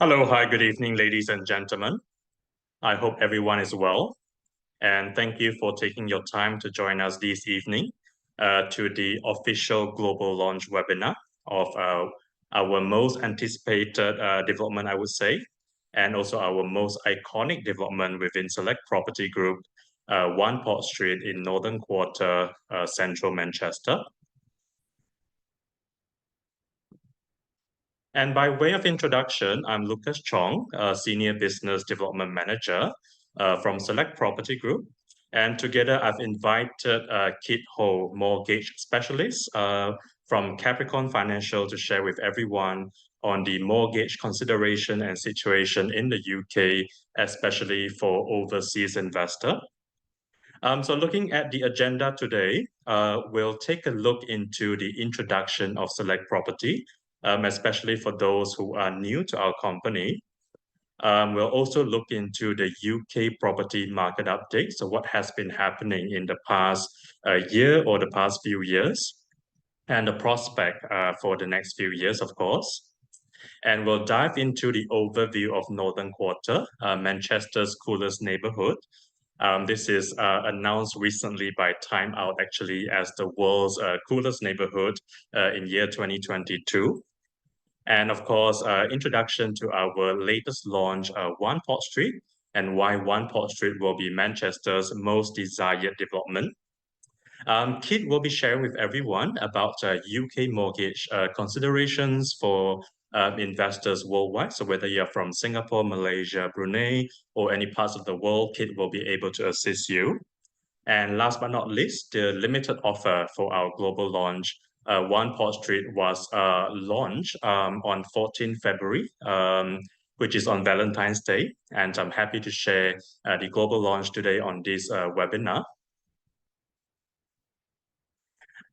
Hello, hi, good evening, ladies and gentlemen. I hope everyone is well, and thank you for taking your time to join us this evening to the official global launch webinar of our most anticipated development, I would say, and also our most iconic development within Select Property Group, One Port Street in Northern Quarter, Central Manchester. And by way of introduction, I'm Lucas Chong, Senior Business Development Manager from Select Property Group. And together, I've invited Kit Ho, Mortgage Specialist from Capricorn Financial, to share with everyone on the mortgage consideration and situation in the UK, especially for overseas investor. So looking at the agenda today, we'll take a look into the introduction of Select Property, especially for those who are new to our company. We'll also look into the UK property market update, so what has been happening in the past year or the past few years, and the prospect for the next few years, of course. And we'll dive into the overview of Northern Quarter, Manchester's coolest neighbourhood. This is announced recently by Time Out, actually, as the world's coolest neighborhood in year 2022. And of course, introduction to our latest launch, One Port Street, and why One Port Street will be Manchester's most desired development. Kit will be sharing with everyone about UK mortgage considerations for investors worldwide. So whether you're from Singapore, Malaysia, Brunei, or any parts of the world, Kit will be able to assist you. And last but not least, the limited offer for our global launch, One Port Street, was launched on 14 February, which is on Valentine's Day. And I'm happy to share the global launch today on this webinar.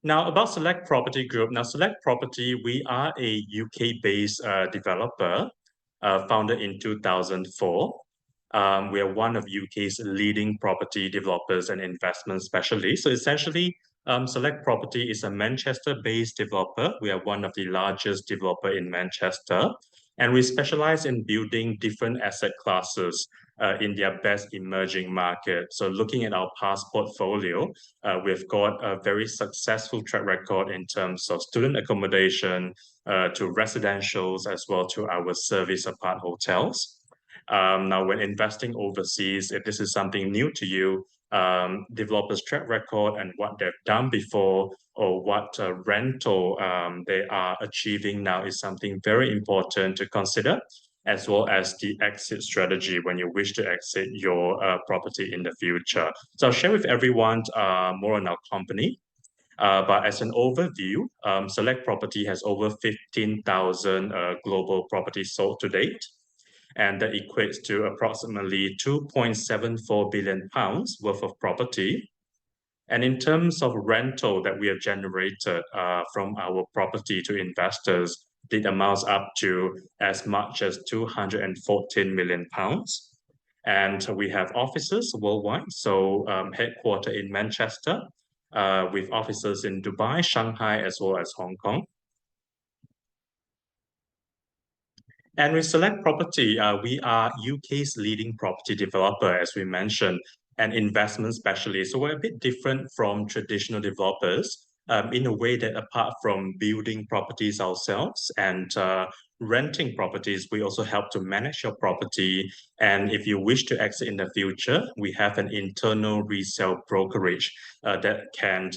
Now, about Select Property Group. Now, Select Property, we are a UK-based developer founded in 2004. We are one of UK's leading property developers and investment specialists. So essentially, Select Property is a Manchester-based developer. We are one of the largest developer in Manchester, and we specialize in building different asset classes in their best emerging market. So looking at our past portfolio, we've got a very successful track record in terms of student accommodation to residentials as well to our service apart hotels. Now, when investing overseas, if this is something new to you, developers' track record and what they've done before or what rental they are achieving now is something very important to consider, as well as the exit strategy when you wish to exit your property in the future. So I'll share with everyone more on our company. But as an overview, Select Property has over 15,000 global properties sold to date, and that equates to approximately £2.74 billion worth of property. And in terms of rental that we have generated from our property to investors, it amounts up to as much as £214 million. And we have offices worldwide, so headquartered in Manchester, with offices in Dubai, Shanghai, as well as Hong Kong. And with Select Property, we are UK's leading property developer, as we mentioned, and investment specialist. So we're a bit different from traditional developers in a way that apart from building properties ourselves and renting properties, we also help to manage your property. And if you wish to exit in the future, we have an internal resale brokerage that can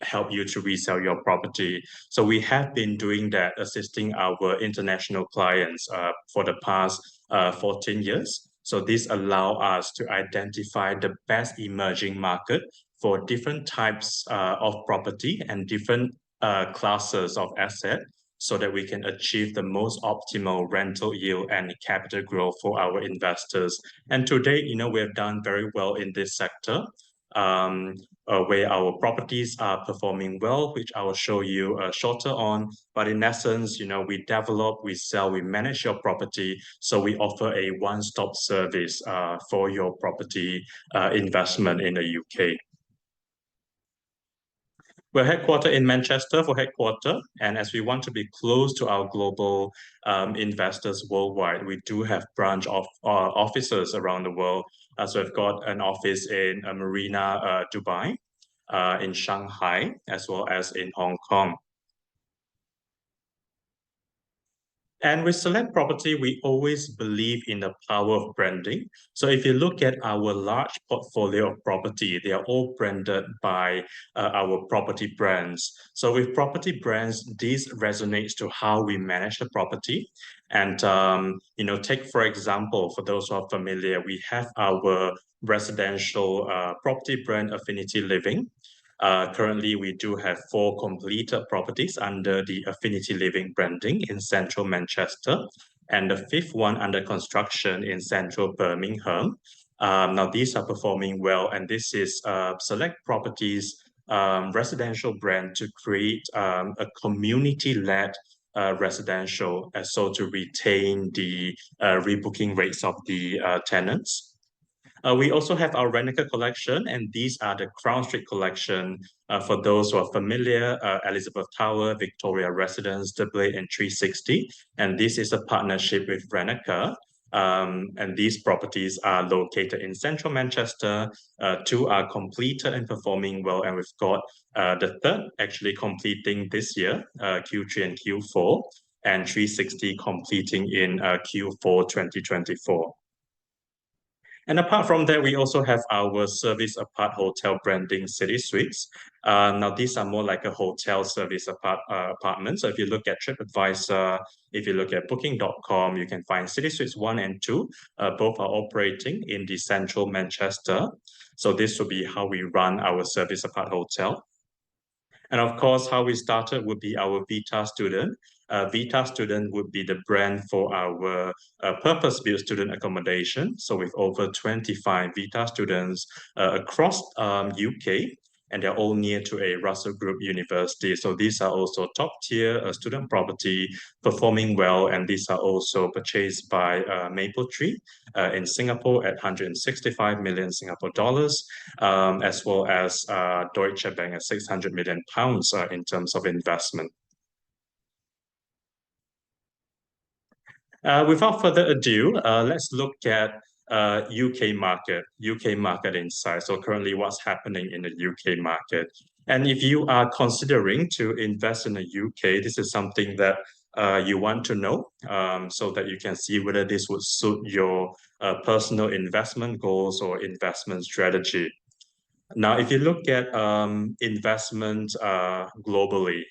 help you to resell your property. So we have been doing that, assisting our international clients for the past 14 years. So this allows us to identify the best emerging market for different types of property and different classes of asset, so that we can achieve the most optimal rental yield and capital growth for our investors. And today, we have done very well in this sector, where our properties are performing well, which I will show you shorter on. But in essence, we develop, we sell, we manage your property. So we offer a one-stop service for your property investment in the UK. We're headquartered in Manchester for headquarter, and as we want to be close to our global investors worldwide, we do have branch of offices around the world. So we've got an office in Marina, Dubai, in Shanghai, as well as in Hong Kong. And with Select Property, we always believe in the power of branding. So if you look at our large portfolio of property, they are all branded by our property brands. So with property brands, this resonates to how we manage the property. And take for example, for those who are familiar, we have our residential property brand Affinity Living. Currently, we do have 4 completed properties under the Affinity Living branding in central Manchester, and the 5th one under construction in central Birmingham. Now, these are performing well, and this is Select Properties residential brand to create a community-led residential, so to retain the rebooking rates of the tenants. We also have our Rennica collection, and these are the Crown Street collection. For those who are familiar, Elizabeth Tower, Victoria Residence, The Blade, and 360. And this is a partnership with Rennica. And these properties are located in central Manchester. 2 are completed and performing well, and we've got the third actually completing this year, Q3 and Q4, and 360 completing in Q4 2024. And apart from that, we also have our service apart hotel branding City Suites. Now, these are more like a hotel service apartment. So if you look at TripAdvisor, if you look at Booking.com, you can find City Suites 1 and 2. Both are operating in the central Manchester. So this will be how we run our service apart hotel. And of course, how we started would be our Vita Student. Vita Student would be the brand for our purpose-built student accommodation. So with over 25 Vita students across UK, and they're all near to a Russell Group university. So these are also top-tier student property, performing well, and these are also purchased by Mapletree in Singapore at 165 million Singapore dollars, as well as Deutsche Bank at 600 million pounds in terms of investment. Without further ado, let's look at UK market insight. So currently what's happening in the UK market. And if you are considering to invest in the UK, this is something that you want to know so that you can see whether this would suit your personal investment goals or investment strategy. Now, if you look at investment globally,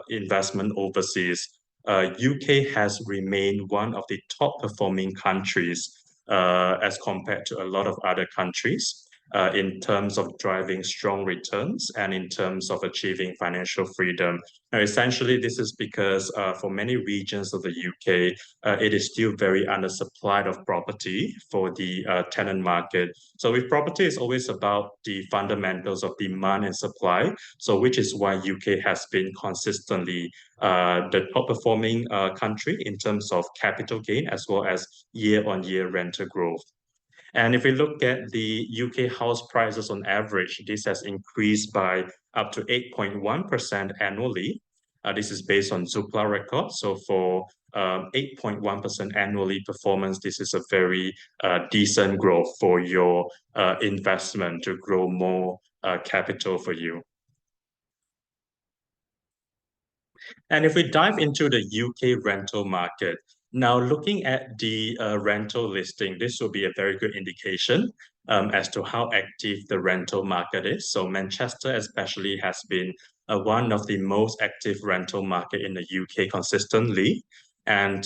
investment overseas, UK has remained one of the top performing countries as compared to a lot of other countries in terms of driving strong returns and in terms of achieving financial freedom. Now, essentially, this is because for many regions of the UK, it is still very undersupplied of property for the tenant market. So with property, it's always about the fundamentals of demand and supply. So which is why UK has been consistently the top performing country in terms of capital gain as well as year-on-year rental growth. And if we look at the UK house prices on average, this has increased by up to 8.1% annually. This is based on Zoopla records. So for 8.1% annually performance, this is a very decent growth for your investment to grow more capital for you. And if we dive into the UK rental market, now looking at the rental listing, this will be a very good indication as to how active the rental market is. So Manchester especially has been one of the most active rental market in the UK consistently. And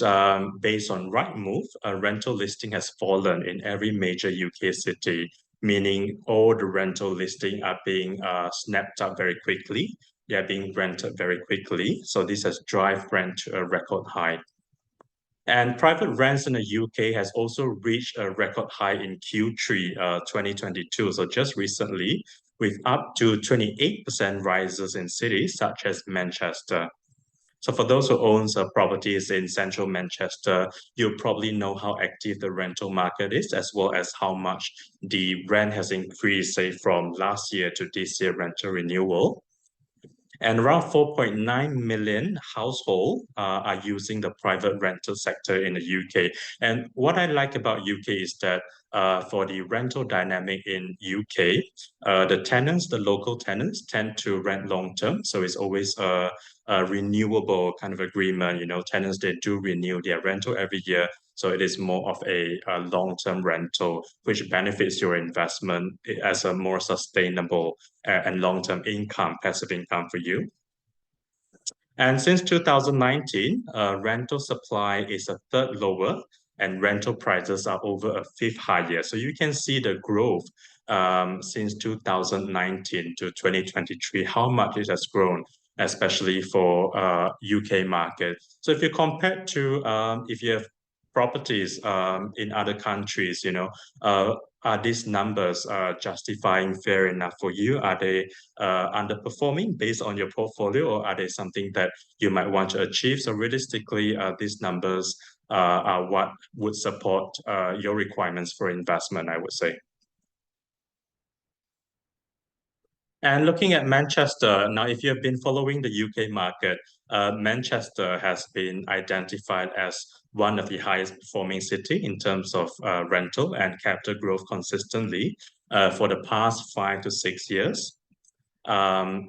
based on Rightmove, rental listing has fallen in every major UK city, meaning all the rental listing are being snapped up very quickly. They are being rented very quickly. So this has driven rent to a record high. And private rents in the UK has also reached a record high in Q3 2022. So just recently, with up to 28% rises in cities such as Manchester. So for those who owns properties in central Manchester, you probably know how active the rental market is, as well as how much the rent has increased, say, from last year to this year rental renewal. And around 4.9 million households are using the private rental sector in the UK. And what I like about UK is that for the rental dynamic in UK, the local tenants tend to rent long term. So it's always a renewable kind of agreement. You know, tenants, they do renew their rental every year. So it is more of a long-term rental, which benefits your investment as a more sustainable and long-term income, passive income for you. And since 2019, rental supply is a third lower and rental prices are over a fifth higher. So you can see the growth since 2019 to 2023, how much it has grown, especially for UK market. So if you compare to if you have properties in other countries, you know, are these numbers justifying fair enough for you? Are they underperforming based on your portfolio, or are they something that you might want to achieve? So realistically, these numbers are what would support your requirements for investment, I would say. And looking at Manchester, now, if you have been following the UK market, Manchester has been identified as one of the highest performing city in terms of rental and capital growth consistently for the past 5 to 6 years.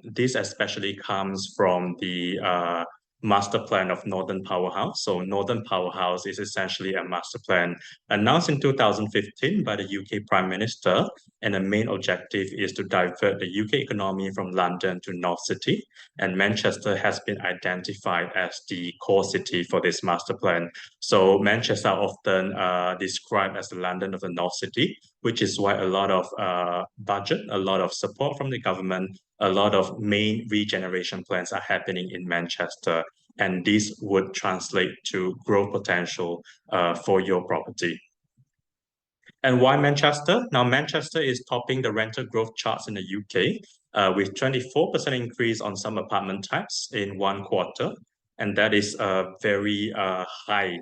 This especially comes from the master plan of Northern Powerhouse. So Northern Powerhouse is essentially a master plan announced in 2015 by the UK Prime Minister, and the main objective is to divert the UK economy from London to North City. And Manchester has been identified as the core city for this master plan. So Manchester often described as the London of the North City, which is why a lot of budget, a lot of support from the government, a lot of main regeneration plans are happening in Manchester, and this would translate to growth potential for your property. And why Manchester? Now, Manchester is topping the rental growth charts in the UK with 24% increase on some apartment types in 1 quarter. And that is a very high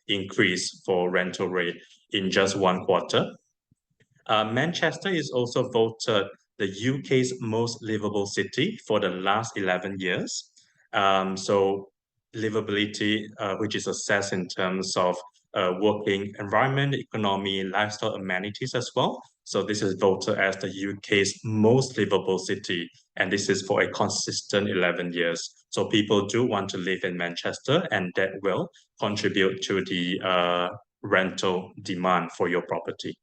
increase for rental rate in just 1 quarter. Manchester is also voted the UK's most livable city for the last 11 years. So livability, which is assessed in terms of working environment, economy, lifestyle amenities as well. So this is voted as the UK's most livable city, and this is for a consistent 11 years. So people do want to live in Manchester, and that will contribute to the rental demand for your property.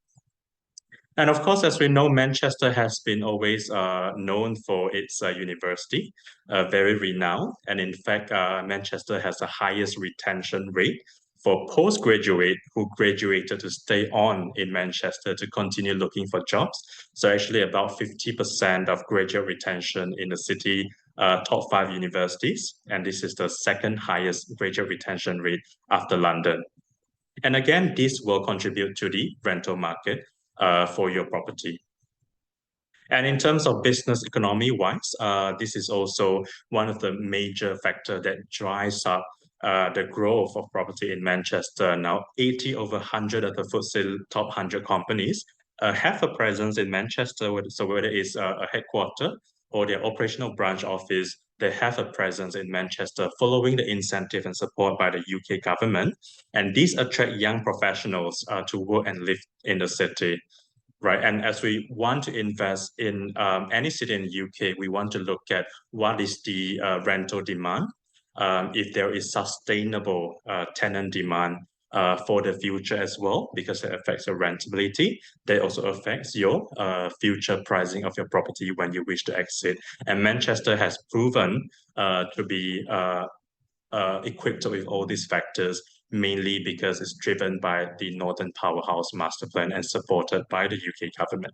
And of course, as we know, Manchester has been always known for its university, very renowned. And in fact, Manchester has the highest retention rate for postgraduate who graduated to stay on in Manchester to continue looking for jobs. So actually about 50% of graduate retention in the city, top 5 universities. And this is the second highest graduate retention rate after London. And again, this will contribute to the rental market for your property. And in terms of business economy wise, this is also one of the major factors that drives up the growth of property in Manchester. Now, 80 over 100 of the FTSE top 100 companies have a presence in Manchester. So whether it's a headquarter or their operational branch office, they have a presence in Manchester following the incentive and support by the UK government. And these attract young professionals to work and live in the city. Right. And as we want to invest in any city in the UK, we want to look at what is the rental demand. If there is sustainable tenant demand for the future as well, because it affects your rentability, that also affects your future pricing of your property when you wish to exit. And Manchester has proven to be equipped with all these factors, mainly because it's driven by the Northern Powerhouse Master Plan and supported by the UK government.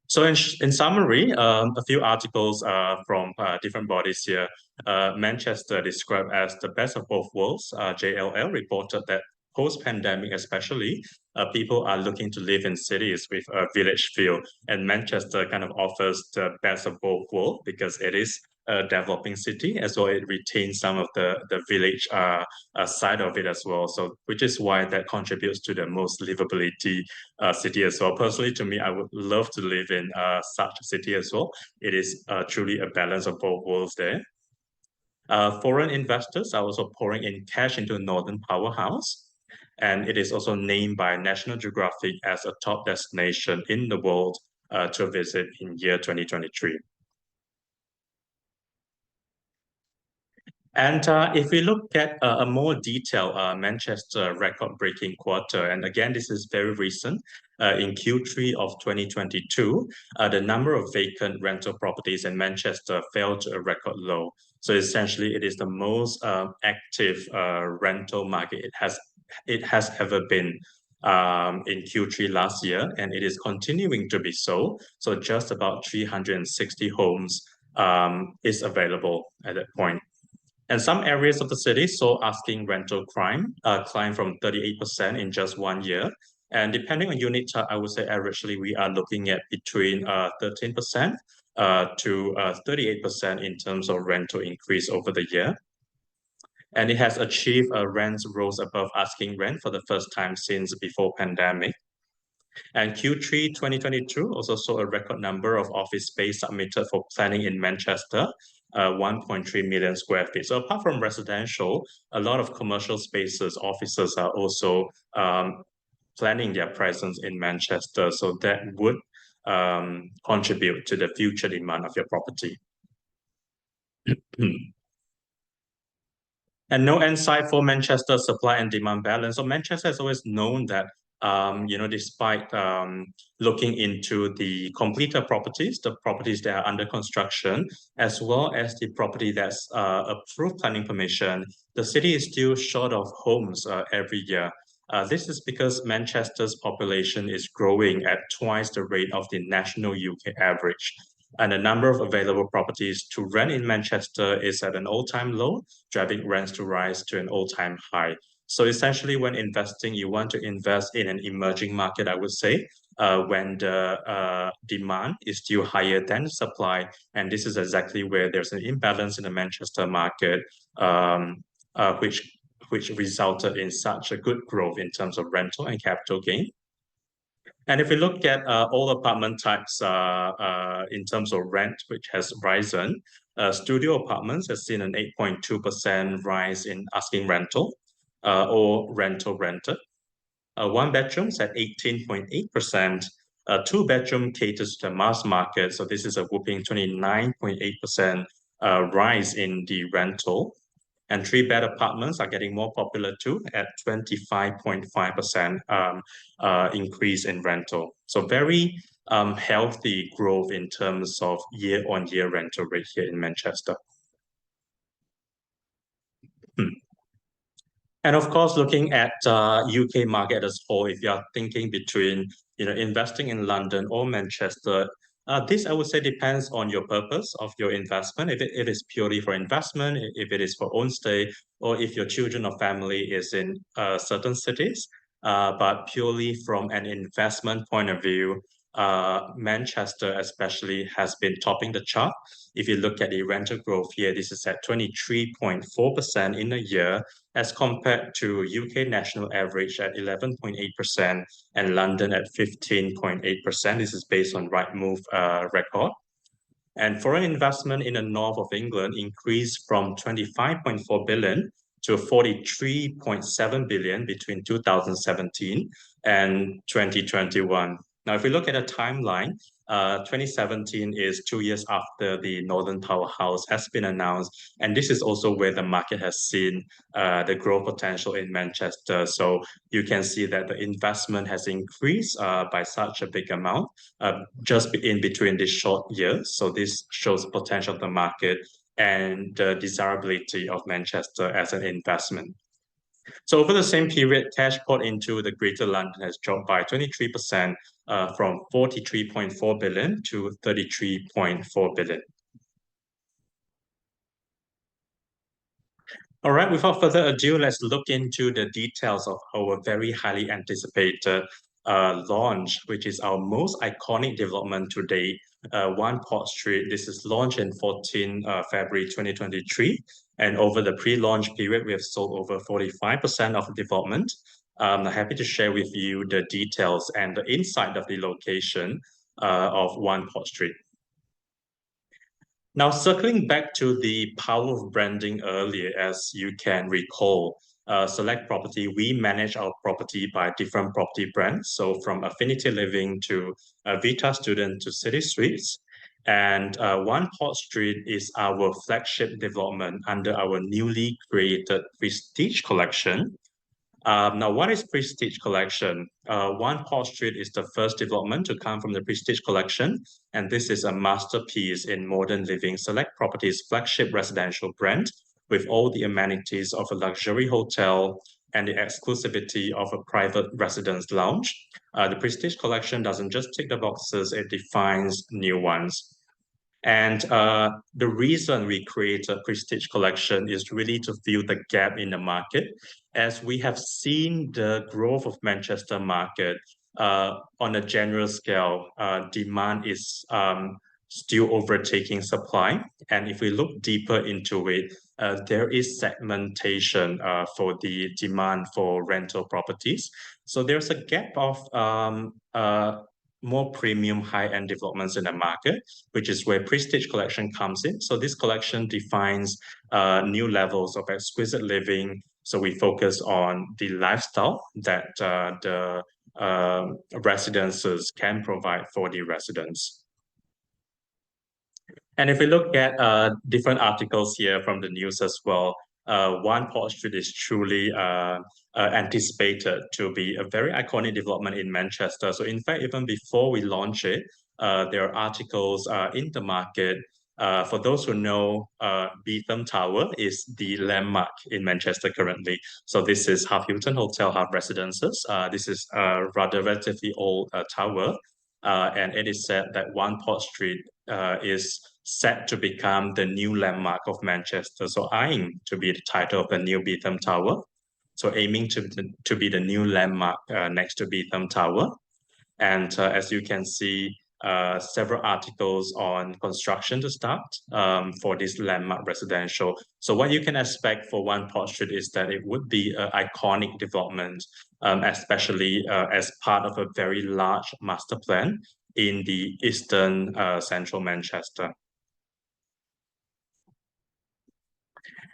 So in summary, a few articles from different bodies here. Manchester described as the best of both worlds. JLL reported that post-pandemic especially, people are looking to live in cities with a village feel. And Manchester kind of offers the best of both worlds because it is developing city as well. It retains some of the village side of it as well. So which is why that contributes to the most livability city as well. Personally, to me, I would love to live in such a city as well. It is truly a balance of both worlds there. Foreign investors are also pouring in cash into Northern Powerhouse, and it is also named by National Geographic as a top destination in the world to visit in year 2023. And if we look at a more detailed Manchester record-breaking quarter, and again, this is very recent, in Q3 of 2022, the number of vacant rental properties in Manchester fell to a record low. So essentially, it is the most active rental market it has ever been in Q3 last year, and it is continuing to be so. So just about 360 homes is available at that point. And some areas of the city saw asking rental climb from 38% in just 1 year. And depending on unit type, I would say averagely we are looking at between 13% to 38% in terms of rental increase over the year. And it has achieved a rent rose above asking rent for the first time since before pandemic. And Q3 2022 also saw a record number of office space submitted for planning in Manchester, 1.3 million square feet. So apart from residential, a lot of commercial spaces, offices are also planning their presence in Manchester. So that would contribute to the future demand of your property. And no insight for Manchester supply and demand balance. So Manchester has always known that despite looking into the completed properties, the properties that are under construction, as well as the property that's approved planning permission, the city is still short of homes every year. This is because Manchester's population is growing at twice the rate of the national UK average. And the number of available properties to rent in Manchester is at an all-time low, driving rents to rise to an all-time high. So essentially, when investing, you want to invest in an emerging market, I would say, when the demand is still higher than the supply. And this is exactly where there's an imbalance in the Manchester market, which resulted in such a good growth in terms of rental and capital gain. And if we look at all apartment types in terms of rent, which has risen, studio apartments has seen an 8.2% rise in asking rental or rental rented. One bedrooms at 18.8%. Two bedroom caters to the mass market. So this is a whopping 29.8% rise in the rental. And three-bed apartments are getting more popular too at 25.5% increase in rental. So very healthy growth in terms of year-on-year rental rate here in Manchester. And of course, looking at UK market as a whole, if you are thinking between investing in London or Manchester, this I would say depends on your purpose of your investment. If it is purely for investment, if it is for own stay, or if your children or family is in certain cities. But purely from an investment point of view, Manchester especially has been topping the chart. If you look at the rental growth here, this is at 23.4% in a year, as compared to UK national average at 11.8% and London at 15.8%. This is based on Rightmove record. And foreign investment in the north of England increased from 25.4 billion to 43.7 billion between 2017 and 2021. Now, if we look at a timeline, 2017 is 2 years after the Northern Powerhouse has been announced, and this is also where the market has seen the growth potential in Manchester. So you can see that the investment has increased by such a big amount just in between these short years. So this shows the potential of the market and the desirability of Manchester as an investment. So over the same period, cash poured into the Greater London has dropped by 23% from 43.4 billion to 33.4 billion. All right, without further ado, let's look into the details of our very highly anticipated launch, which is our most iconic development to date, One Port Street. This is launched in 14 February 2023. And over the pre-launch period, we have sold over 45% of the development. I'm happy to share with you the details and the insight of the location of One Port Street. Now, circling back to the power of branding earlier, as you can recall, Select Property, we manage our property by different property brands. So from Affinity Living to Vita Student to City Suites. And One Port Street is our flagship development under our newly created Prestige Collection. Now, what is Prestige Collection? One Port Street is the first development to come from the Prestige Collection, and this is a masterpiece in modern living Select Properties flagship residential brand with all the amenities of a luxury hotel and the exclusivity of a private residence lounge. The Prestige Collection doesn't just tick the boxes, it defines new ones. And the reason we created Prestige Collection is really to fill the gap in the market, as we have seen the growth of Manchester market on a general scale. Demand is still overtaking supply, and if we look deeper into it, there is segmentation for the demand for rental properties. So there's a gap of more premium high-end developments in the market, which is where Prestige Collection comes in. So this collection defines new levels of exquisite living. So we focus on the lifestyle that the residences can provide for the residents. And if we look at different articles here from the news as well, One Port Street is truly anticipated to be a very iconic development in Manchester. So in fact, even before we launch it, there are articles in the market. For those who know, Beetham Tower is the landmark in Manchester currently. So this is half Hilton Hotel, half Residences. This is a rather relatively old tower. And it is said that One Port Street is set to become the new landmark of Manchester. So eyeing to be the title of the new Beetham Tower. So aiming to be the new landmark next to Beetham Tower. And as you can see, several articles on construction to start for this landmark residential. So what you can expect for One Port Street is that it would be an iconic development, especially as part of a very large master plan in the eastern central Manchester.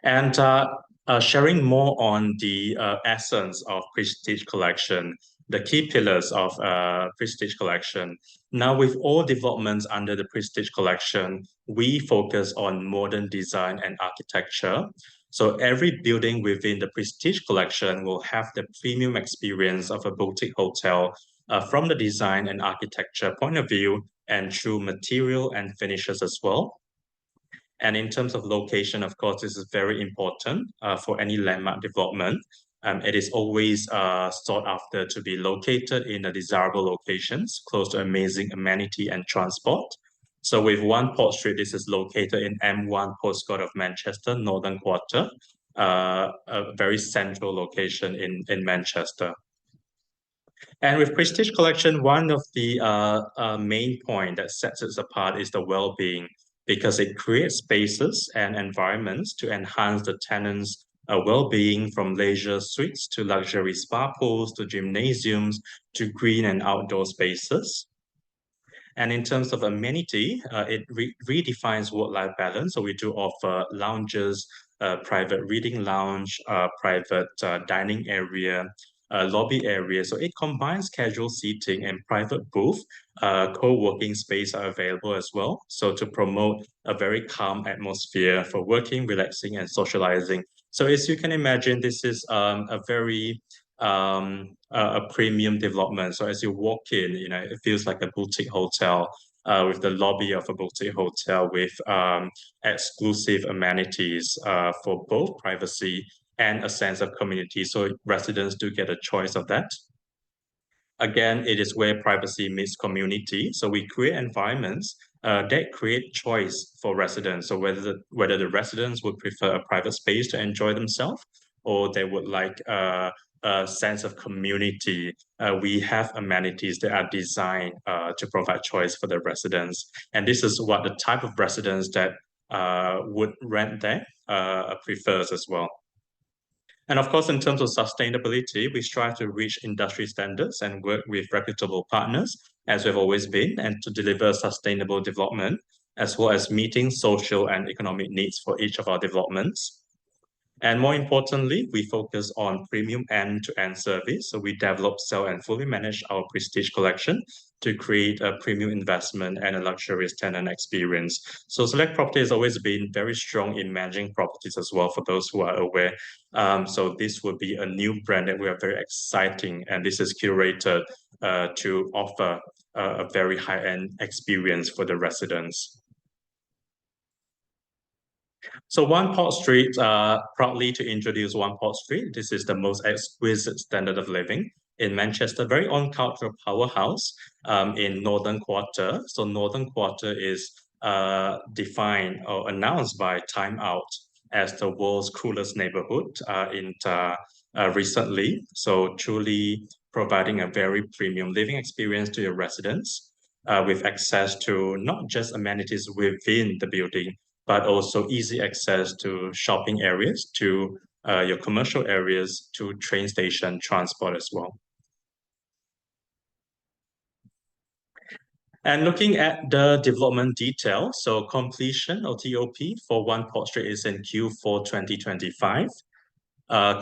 And sharing more on the essence of Prestige Collection, the key pillars of Prestige Collection. Now, with all developments under the Prestige Collection, we focus on modern design and architecture. So every building within the Prestige Collection will have the premium experience of a boutique hotel from the design and architecture point of view and through material and finishes as well. And in terms of location, of course, this is very important for any landmark development. It is always sought after to be located in a desirable locations, close to amazing amenity and transport. So with One Port Street, this is located in M1 postcode of Manchester, Northern Quarter, a very central location in Manchester. And with Prestige Collection, one of the main point that sets it apart is the well-being, because it creates spaces and environments to enhance the tenants' well-being, from leisure suites to luxury spa pools to gymnasiums to green and outdoor spaces. And in terms of amenity, it redefines work-life balance. So we do offer lounges, private reading lounge, private dining area, lobby area. So it combines casual seating and private booth. Co-working space are available as well. So to promote a very calm atmosphere for working, relaxing, and socializing. So as you can imagine, this is a very a premium development. So as you walk in, it feels like a boutique hotel with the lobby of a boutique hotel with exclusive amenities for both privacy and a sense of community. So residents do get a choice of that. Again, it is where privacy meets community. So we create environments that create choice for residents. So whether the residents would prefer a private space to enjoy themselves, or they would like sense of community. We have amenities that are designed to provide choice for the residents. And this is what the type of residents that would rent there prefers as well. And of course, in terms of sustainability, we strive to reach industry standards and work with reputable partners, as we've always been, and to deliver sustainable development, as well as meeting social and economic needs for each of our developments. And more importantly, we focus on premium end-to-end service. So we develop, sell, and fully manage our prestige collection to create a premium investment and a luxurious tenant experience. So Select Property has always been very strong in managing properties as well, for those who are aware. So this would be a new brand that we are very exciting, and this is curated to offer a very high-end experience for the residents. So One Port Street, proudly to introduce One Port Street. This is the most exquisite standard of living in Manchester, very own cultural powerhouse in Northern Quarter. So Northern Quarter is defined or announced by Time Out as the world's coolest neighborhood recently. So truly providing a very premium living experience to your residents with access to not just amenities within the building, but also easy access to shopping areas, to your commercial areas, to train station transport as well. And looking at the development detail, so completion or TOP for One Port Street is in Q4 2025,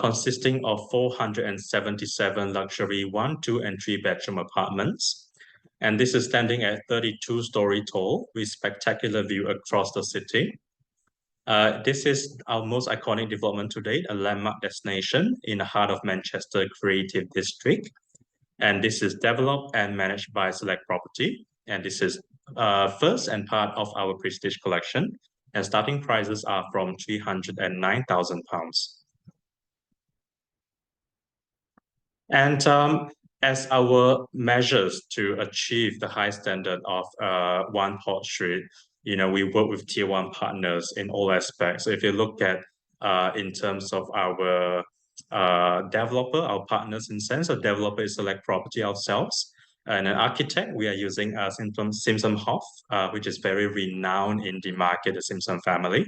consisting of 477 luxury 1, 2, and 3-bedroom apartments. And this is standing at 32-story tall with spectacular view across the city. This is our most iconic development to date, a landmark destination in the heart of Manchester Creative District. And this is developed and managed by Select Property. And this is first and part of our prestige collection. And starting prices are from £309,000. And as our measures to achieve the high standard of One Port Street, we work with tier one partners in all aspects. So if you look at in terms of our developer, our partners in sense of developer is Select Property ourselves. And an architect, we are using Simpson Hoff, which is very renowned in the market, the Simpson family.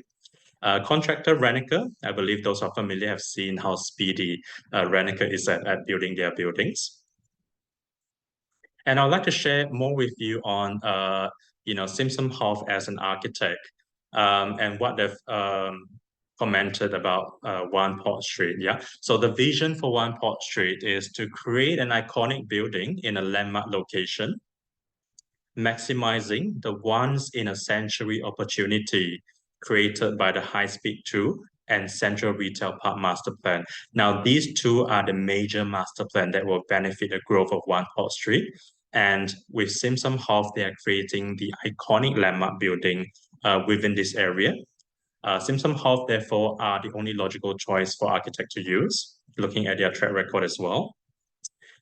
Contractor Renneker, I believe those are familiar have seen how speedy Renneker is at building their buildings. And I'd like to share more with you on, Simpson Hoff as an architect and what they've commented about One Port Street. Yeah. So the vision for One Port Street is to create an iconic building in a landmark location, maximizing the once-in-a-century opportunity created by the High Speed 2 and Central Retail Park Master Plan. Now, these two are the major master plan that will benefit the growth of One Port Street. And with Simpson Hoff, they are creating the iconic landmark building within this area. Simpson Hoff, therefore, are the only logical choice for architect to use, looking at their track record as well.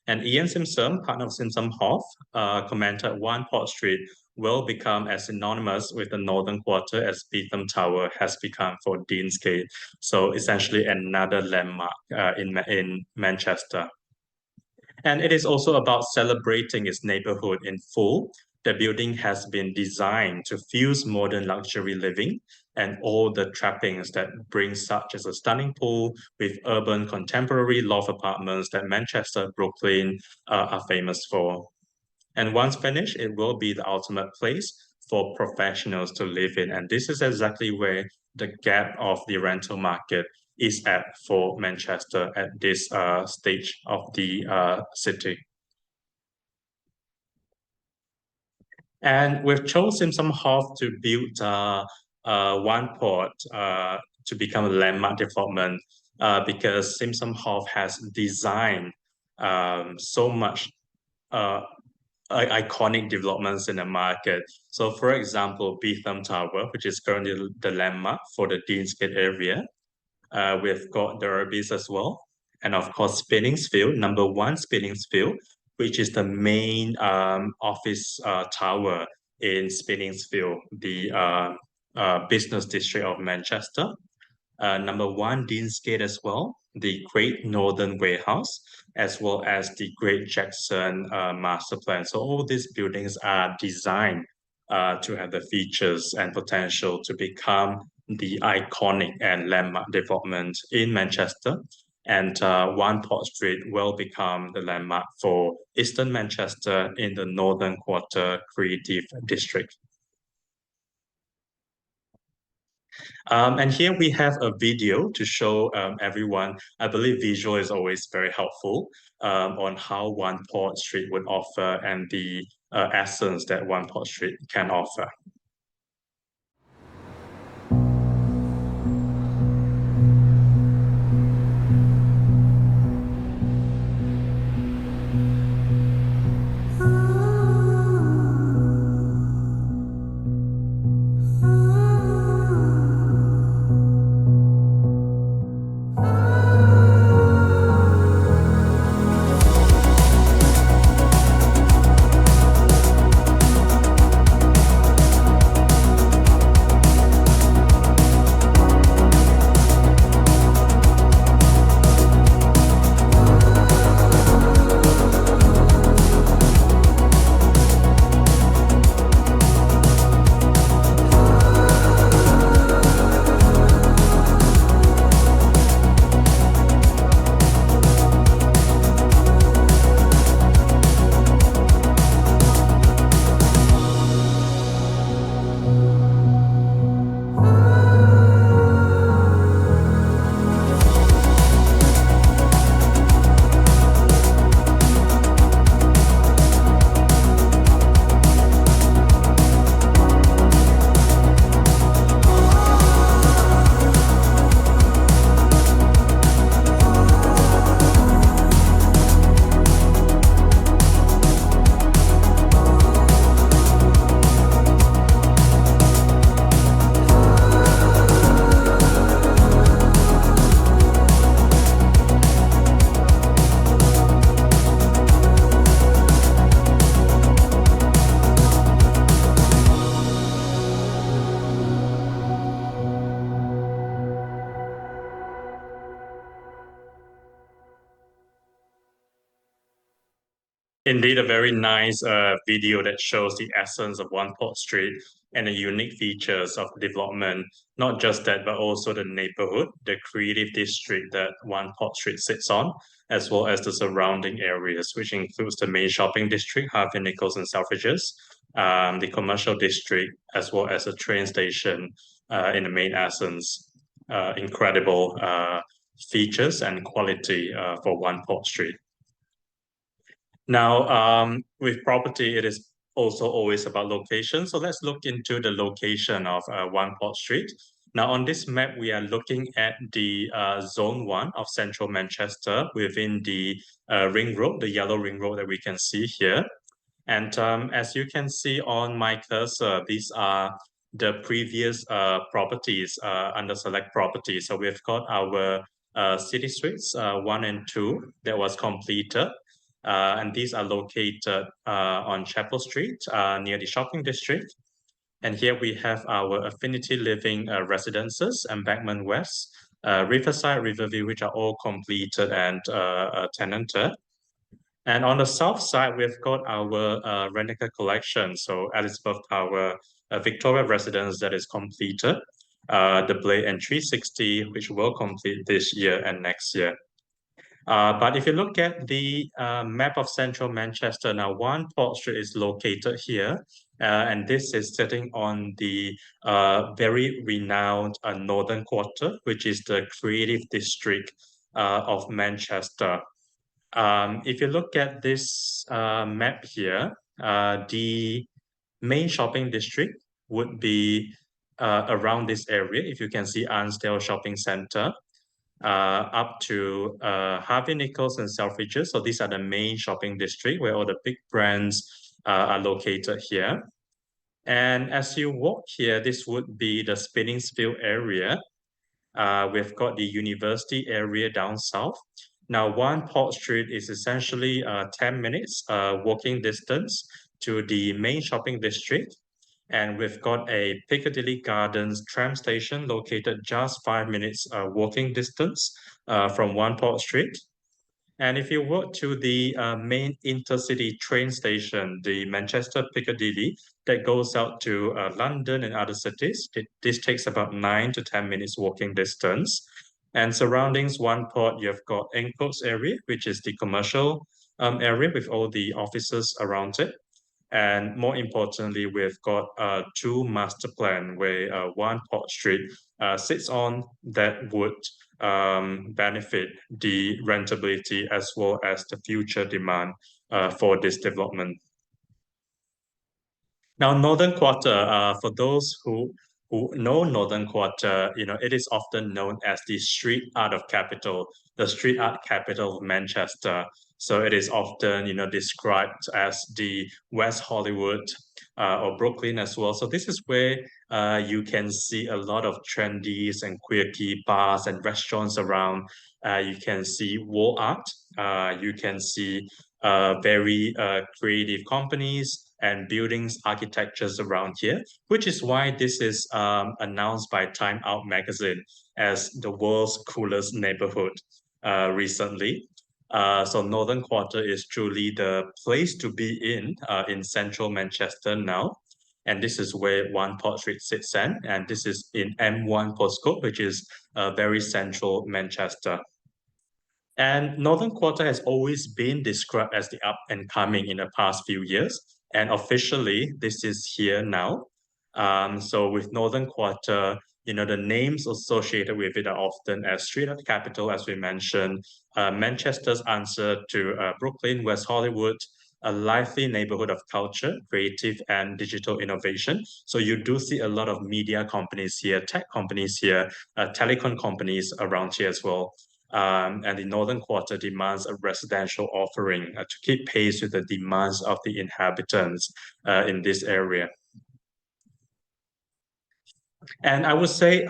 And Ian Simpson, partner of Simpson Hoff, commented One Port Street will become as synonymous with the Northern Quarter as Beetham Tower has become for Deansgate. So essentially another landmark in Manchester. And it is also about celebrating its neighborhood in full. The building has been designed to fuse modern luxury living and all the trappings that bring such as a stunning pool with urban contemporary loft apartments that Manchester, Brooklyn are famous for. And once finished, it will be the ultimate place for professionals to live in. And this is exactly where the gap of the rental market is at for Manchester at this stage of the city. And we've chosen Simpson Hoff to build One Port to become a landmark development because Simpson Hoff has designed so much iconic developments in the market. So, for example, Beetham Tower, which is currently the landmark for the Deansgate area. We've got Derby's as well. And of course, Spinningsfield, number 1 Spinningsfield, which is the main office tower in Spinningsfield, the business district of Manchester. Number 1 Deansgate as well, the Great Northern Warehouse, as well as the Great Jackson Master Plan. So all these buildings are designed to have the features and potential to become the iconic and landmark development in Manchester. And One Port Street will become the landmark for Eastern Manchester in the Northern Quarter Creative District. And here we have a video to show everyone. I believe visual is always very helpful on how One Port Street would offer and the essence that One Port Street can offer. Indeed, a very nice video that shows the essence of One Port Street and the unique features of development. Not just that, but also the neighborhood, the creative district that One Port Street sits on, as well as the surrounding areas, which includes the main shopping district, Harvey Nichols and Selfridges, the commercial district, as well as a train station in the main essence. Incredible features and quality for One Port Street. Now, with property, it is also always about location. So let's look into the location of One Port Street. Now, on this map, we are looking at the Zone 1 of central Manchester within the ring road, the yellow ring road that we can see here. And as you can see on my cursor, these are the previous properties under select properties. So we've got our city suites 1 and 2 that was completed. And these are located on Chapel Street near the shopping district. And here we have our Affinity Living residences, Embankment West, Riverside, Riverview, which are all completed and tenanted. And on the south side, we've got our Renica collection. So Elizabeth Tower, Victoria residence that is completed, the Blade and 360, which will complete this year and next year. But if you look at the map of central Manchester, now One Port Street is located here, and this is sitting on the very renowned Northern Quarter, which is the creative district of Manchester. If you look at this map here, the main shopping district would be around this area. If you can see Arnsdale Shopping Centre, up to Harvey Nichols and Selfridges. So these are the main shopping district where all the big brands are located here. And as you walk here, this would be the Spinningsfield area. We've got the university area down south. Now, One Port Street is essentially 10 minutes walking distance to the main shopping district. And we've got a Piccadilly Gardens tram station located just 5 minutes walking distance from One Port Street. And if you walk to the main intercity train station, the Manchester Piccadilly, that goes out to London and other cities, this takes about 9 to 10 minutes walking distance. And surroundings One Port, you've got Enclosed area, which is the commercial area with all the offices around it. And more importantly, we've got two master plan where One Port Street sits on that would benefit the rentability as well as the future demand for this development. Now, Northern Quarter, for those who know Northern Quarter, it is often known as the street art of capital, the street art capital of Manchester. So it is often, described as the West Hollywood or Brooklyn as well. So this is where you can see a lot of trendies and quirky bars and restaurants around. You can see wall art. You can see very creative companies and buildings architectures around here, which is why this is announced by Time Out magazine as the world's coolest neighborhood recently. So Northern Quarter is truly the place to be in central Manchester now. And this is where One Port Street sits in, and this is in M1 postcode, which is very central Manchester. And Northern Quarter has always been described as the up and coming in the past few years. And officially, this is here now. So with Northern Quarter, the names associated with it are often as street art capital, as we mentioned, Manchester's answer to Brooklyn, West Hollywood, a lively neighborhood of culture, creative and digital innovation. So you do see a lot of media companies here, tech companies here, telecom companies around here as well. And the Northern Quarter demands a residential offering to keep pace with the demands of the inhabitants in this area. And I would say,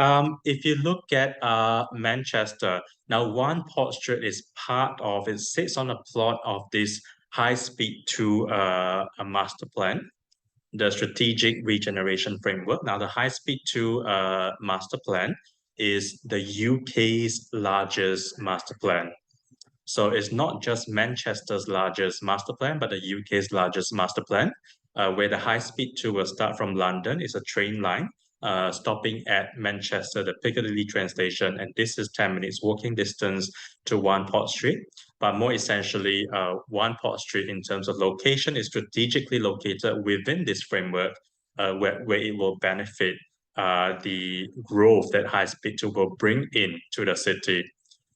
if you look at Manchester, now One Port Street is it sits on a plot of this high-speed 2 a master plan, the strategic regeneration framework. Now, the high-speed 2 master plan is the UK's largest master plan. So it's not just Manchester's largest master plan, but the UK's largest master plan, where the high-speed 2 will start from London. It's a train line stopping at Manchester, the Piccadilly train station, and this is 10 minutes walking distance to One Port Street. But more essentially, One Port Street, in terms of location, is strategically located within this framework, where it will benefit the growth that high speed 2 will bring in to the city.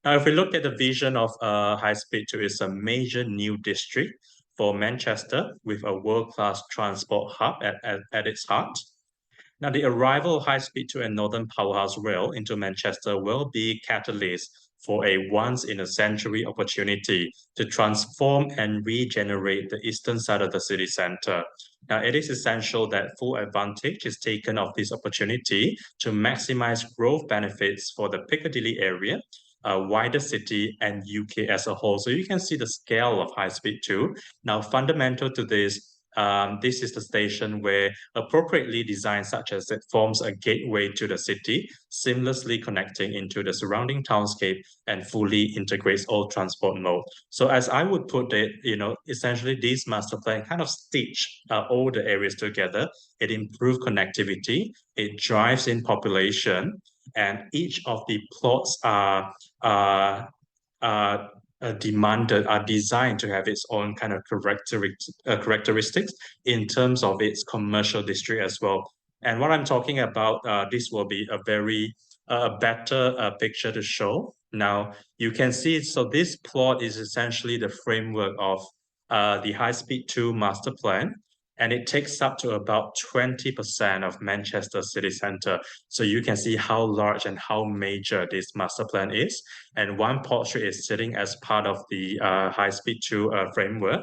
Now, if we look at the vision of high speed 2, it's a major new district for Manchester with a world-class transport hub at its heart. Now, the arrival of high-speed 2 and Northern Powerhouse Rail into Manchester will be catalyst for a once-in-a-century opportunity to transform and regenerate the eastern side of the city centre. Now, it is essential that full advantage is taken of this opportunity to maximize growth benefits for the Piccadilly area, wider city, and UK as a whole. So you can see the scale of high-speed 2. Now, fundamental to this is the station where appropriately designed such as it forms a gateway to the city, seamlessly connecting into the surrounding townscape and fully integrates all transport modes. So as I would put it, essentially this master plan kind of stitch all the areas together. It improves connectivity, it drives in population, and each of the plots are designed to have its own kind of characteristics in terms of its commercial district as well. And what I'm talking about, this will be a very better picture to show. Now, you can see, so this plot is essentially the framework of the high-speed 2 master plan, and it takes up to about 20% of Manchester city centre. So you can see how large and how major this master plan is. And One Port Street is sitting as part of the high-speed 2 framework.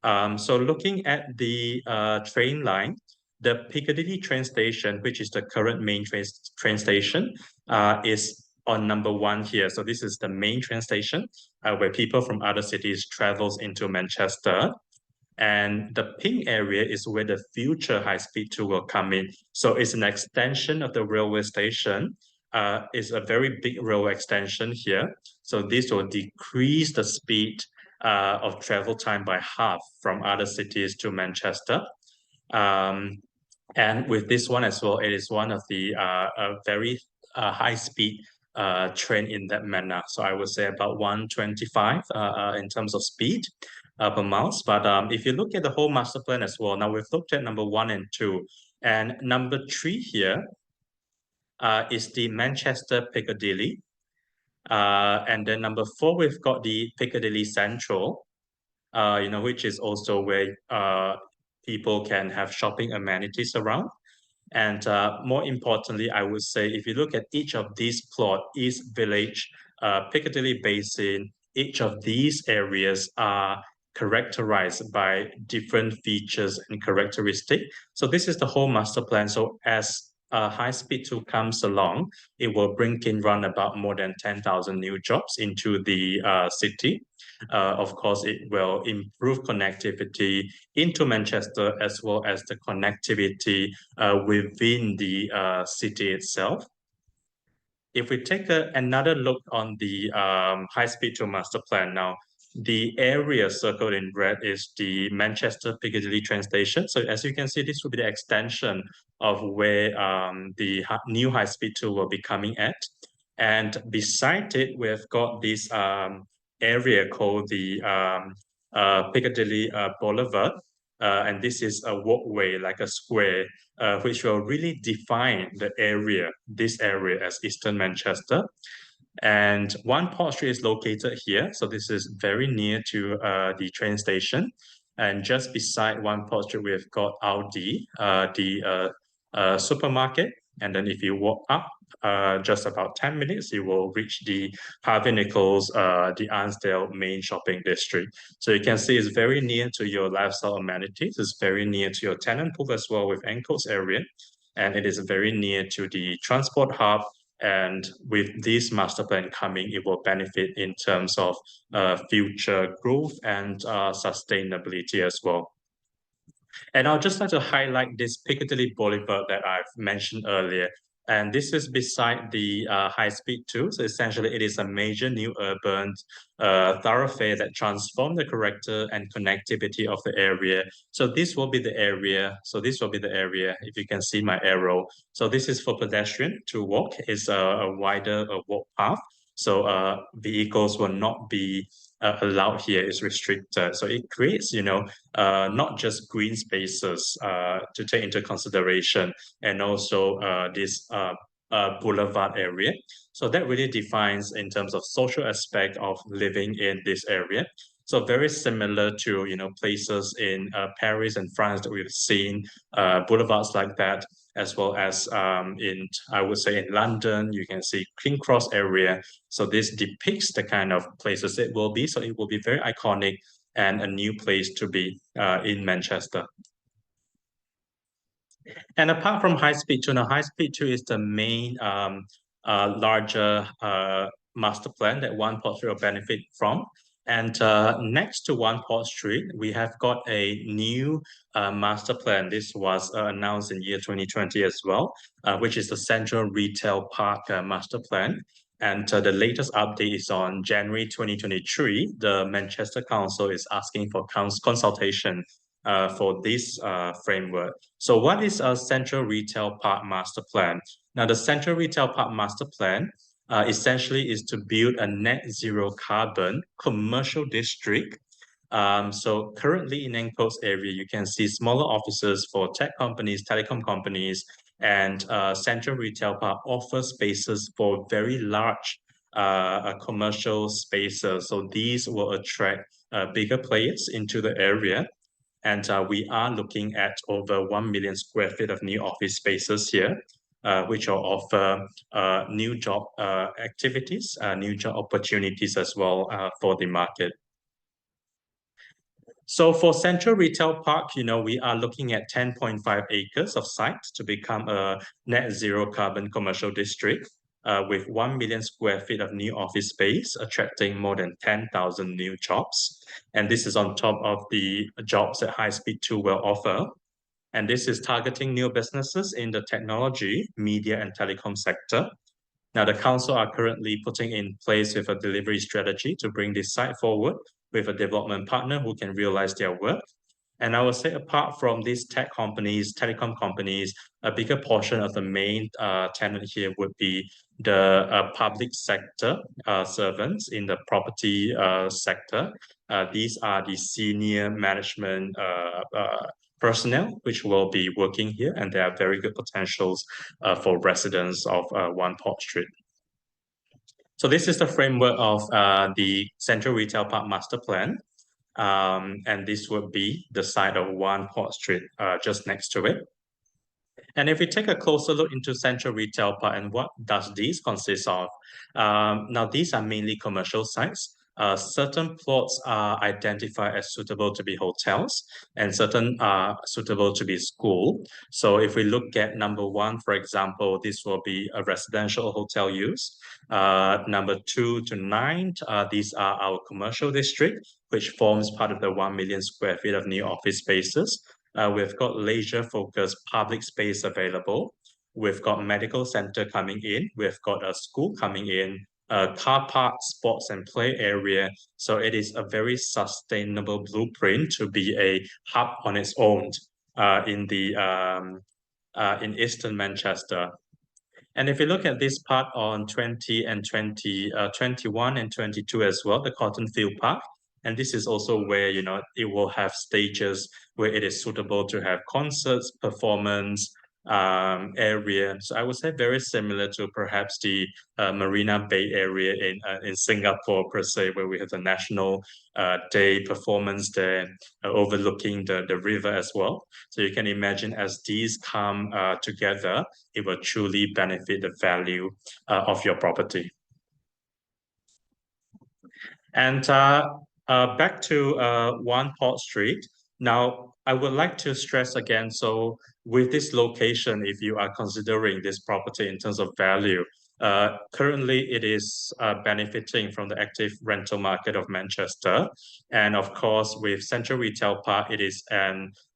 So looking at the train line, the Piccadilly train station, which is the current main train station, is on number 1 here. So this is the main train station where people from other cities travels into Manchester. And the pink area is where the future high-speed 2 will come in. So it's an extension of the railway station. It's a very big railway extension here. So this will decrease the speed of travel time by half from other cities to Manchester. Um, and with this one as well, it is one of the very high speed train in that manner. So I would say about 125 in terms of speed per miles. But if you look at the whole master plan as well, now we've looked at number 1 and 2. And number 3 here is the Manchester Piccadilly. And then number 4, we've got the Piccadilly Central, which is also where people can have shopping amenities around. And more importantly, I would say if you look at each of these plot, East Village, Piccadilly Basin, each of these areas are characterized by different features and characteristics. So this is the whole master plan. So as high speed 2 comes along, it will bring in round about more than 10,000 new jobs into the city. Of course, it will improve connectivity into Manchester as well as the connectivity within the city itself. If we take another look on the high-speed 2 master plan now, the area circled in red is the Manchester Piccadilly train station. So as you can see, this will be the extension of where the new high-speed 2 will be coming at. And beside it, we've got this area called the Piccadilly Boulevard. And this is a walkway, like a square, which will really define this area as Eastern Manchester. And One Port Street is located here. So this is very near to the train station. And just beside One Port Street, we've got Aldi, the supermarket. And then if you walk up just about 10 minutes, you will reach the Harvey Nichols, the Ansdale main shopping district. So you can see it's very near to your lifestyle amenities. It's very near to your tenant pool as well with Encores area. And it is very near to the transport hub. And with this master plan coming, it will benefit in terms of future growth and sustainability as well. And I'll just like to highlight this Piccadilly Boulevard that I've mentioned earlier. And this is beside the high speed 2. So essentially, it is a major new urban thoroughfare that transforms the character and connectivity of the area. So this will be the area. If you can see my arrow. So this is for pedestrian to walk. It's a wider walk path. So vehicles will not be allowed here, is restricted. So it creates, not just green spaces to take into consideration, and also this boulevard area. So that really defines in terms of social aspect of living in this area. So very similar to places in Paris and France that we've seen boulevards like that, as well as I would say in London, you can see King Cross area. So this depicts the kind of places it will be. So it will be very iconic and a new place to be in Manchester. And apart from high speed 2, now high speed 2 is the main larger master plan that One Port Street will benefit from. And next to One Port Street, we have got a new master plan. This was announced in year 2020 as well, which is the Central Retail Park master plan. And the latest update is on January 2023. The Manchester Council is asking for consultation for this framework. So what is a Central Retail Park Master Plan? Now, the Central Retail Park Master Plan essentially is to build a net zero carbon commercial district. So currently in Encores area, you can see smaller offices for tech companies, telecom companies, and Central Retail Park offers spaces for very large commercial spaces. So these will attract bigger players into the area. And we are looking at over 1 million square feet of new office spaces here, which will offer new job activities, new job opportunities as well for the market. So for Central Retail Park, we are looking at 10.5 acres of site to become a net zero carbon commercial district. with 1 million square feet of new office space, attracting more than 10,000 new jobs. And this is on top of the jobs that High Speed 2 will offer. And this is targeting new businesses in the technology, media, and telecom sector. Now, the council are currently putting in place with a delivery strategy to bring this site forward with a development partner who can realize their work. And I would say apart from these tech companies, telecom companies, a bigger portion of the main tenant here would be the public sector servants in the property sector. These are the senior management personnel which will be working here, and there are very good potentials for residents of One Port Street. So this is the framework of the Central Retail Park Master Plan. And this would be the site of One Port Street just next to it. And if we take a closer look into Central Retail Park and what does these consist of, now these are mainly commercial sites. Certain plots are identified as suitable to be hotels and certain are suitable to be school. So if we look at number one, for example, this will be a residential hotel use. Number 2 to 9, these are our commercial district, which forms part of the 1 million square feet of new office spaces. We've got leisure-focused public space available. We've got medical center coming in. We've got a school coming in, a car park, sports and play area. So it is a very sustainable blueprint to be a hub on its own in Eastern Manchester. And if you look at this part on 21 and 22 as well, the Cotton Field Park, and this is also where, it will have stages where it is suitable to have concerts, performance, area. So I would say very similar to perhaps the Marina Bay area in Singapore per se, where we have the National Day performance there, overlooking the river as well. So you can imagine as these come together, it will truly benefit the value of your property. And back to One Port Street. Now, I would like to stress again, so with this location, if you are considering this property in terms of value, currently it is benefiting from the active rental market of Manchester. And of course, with Central Retail Park, it is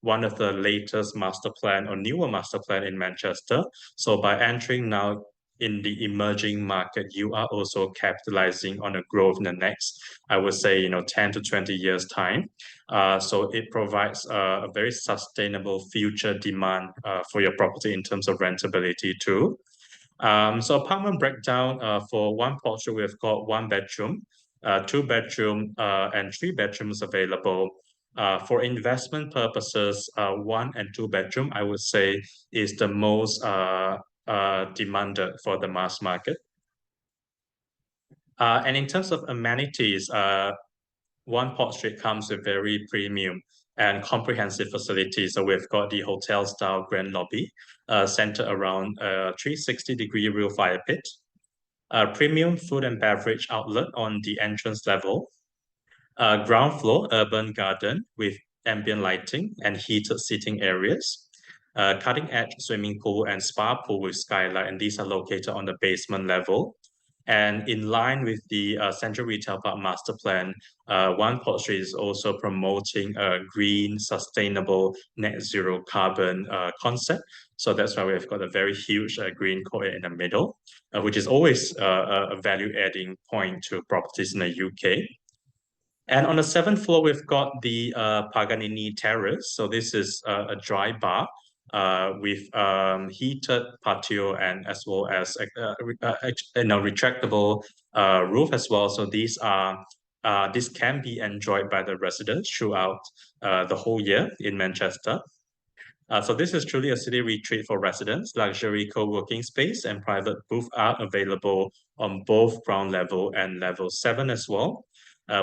one of the latest master plan or newer master plan in Manchester. So by entering now in the emerging market, you are also capitalizing on a growth in the next, I would say, 10 to 20 years time. So it provides a very sustainable future demand for your property in terms of rentability too. So apartment breakdown for One Port Street, we've got 1 bedroom, 2 bedroom, and 3 bedrooms available. For investment purposes, 1 and 2 bedroom, I would say, is the most demanded for the mass market. And in terms of amenities, One Port Street comes with very premium and comprehensive facilities. So we've got the hotel-style grand lobby, centered around a 360-degree real fire pit, a premium food and beverage outlet on the entrance level, ground floor urban garden with ambient lighting and heated seating areas, cutting-edge swimming pool and spa pool with skylight, and these are located on the basement level. And in line with the Central Retail Park Master Plan, One Port Street is also promoting a green, sustainable, net zero carbon concept. So that's why we've got a very huge green court in the middle, which is always a value-adding point to properties in the UK. And on the 7th floor, we've got the Paganini Terrace. So this is a dry bar with heated patio and as well as retractable roof as well. So this can be enjoyed by the residents throughout the whole year in Manchester. So this is truly a city retreat for residents. Luxury co-working space and private booth are available on both ground level and level 7 as well.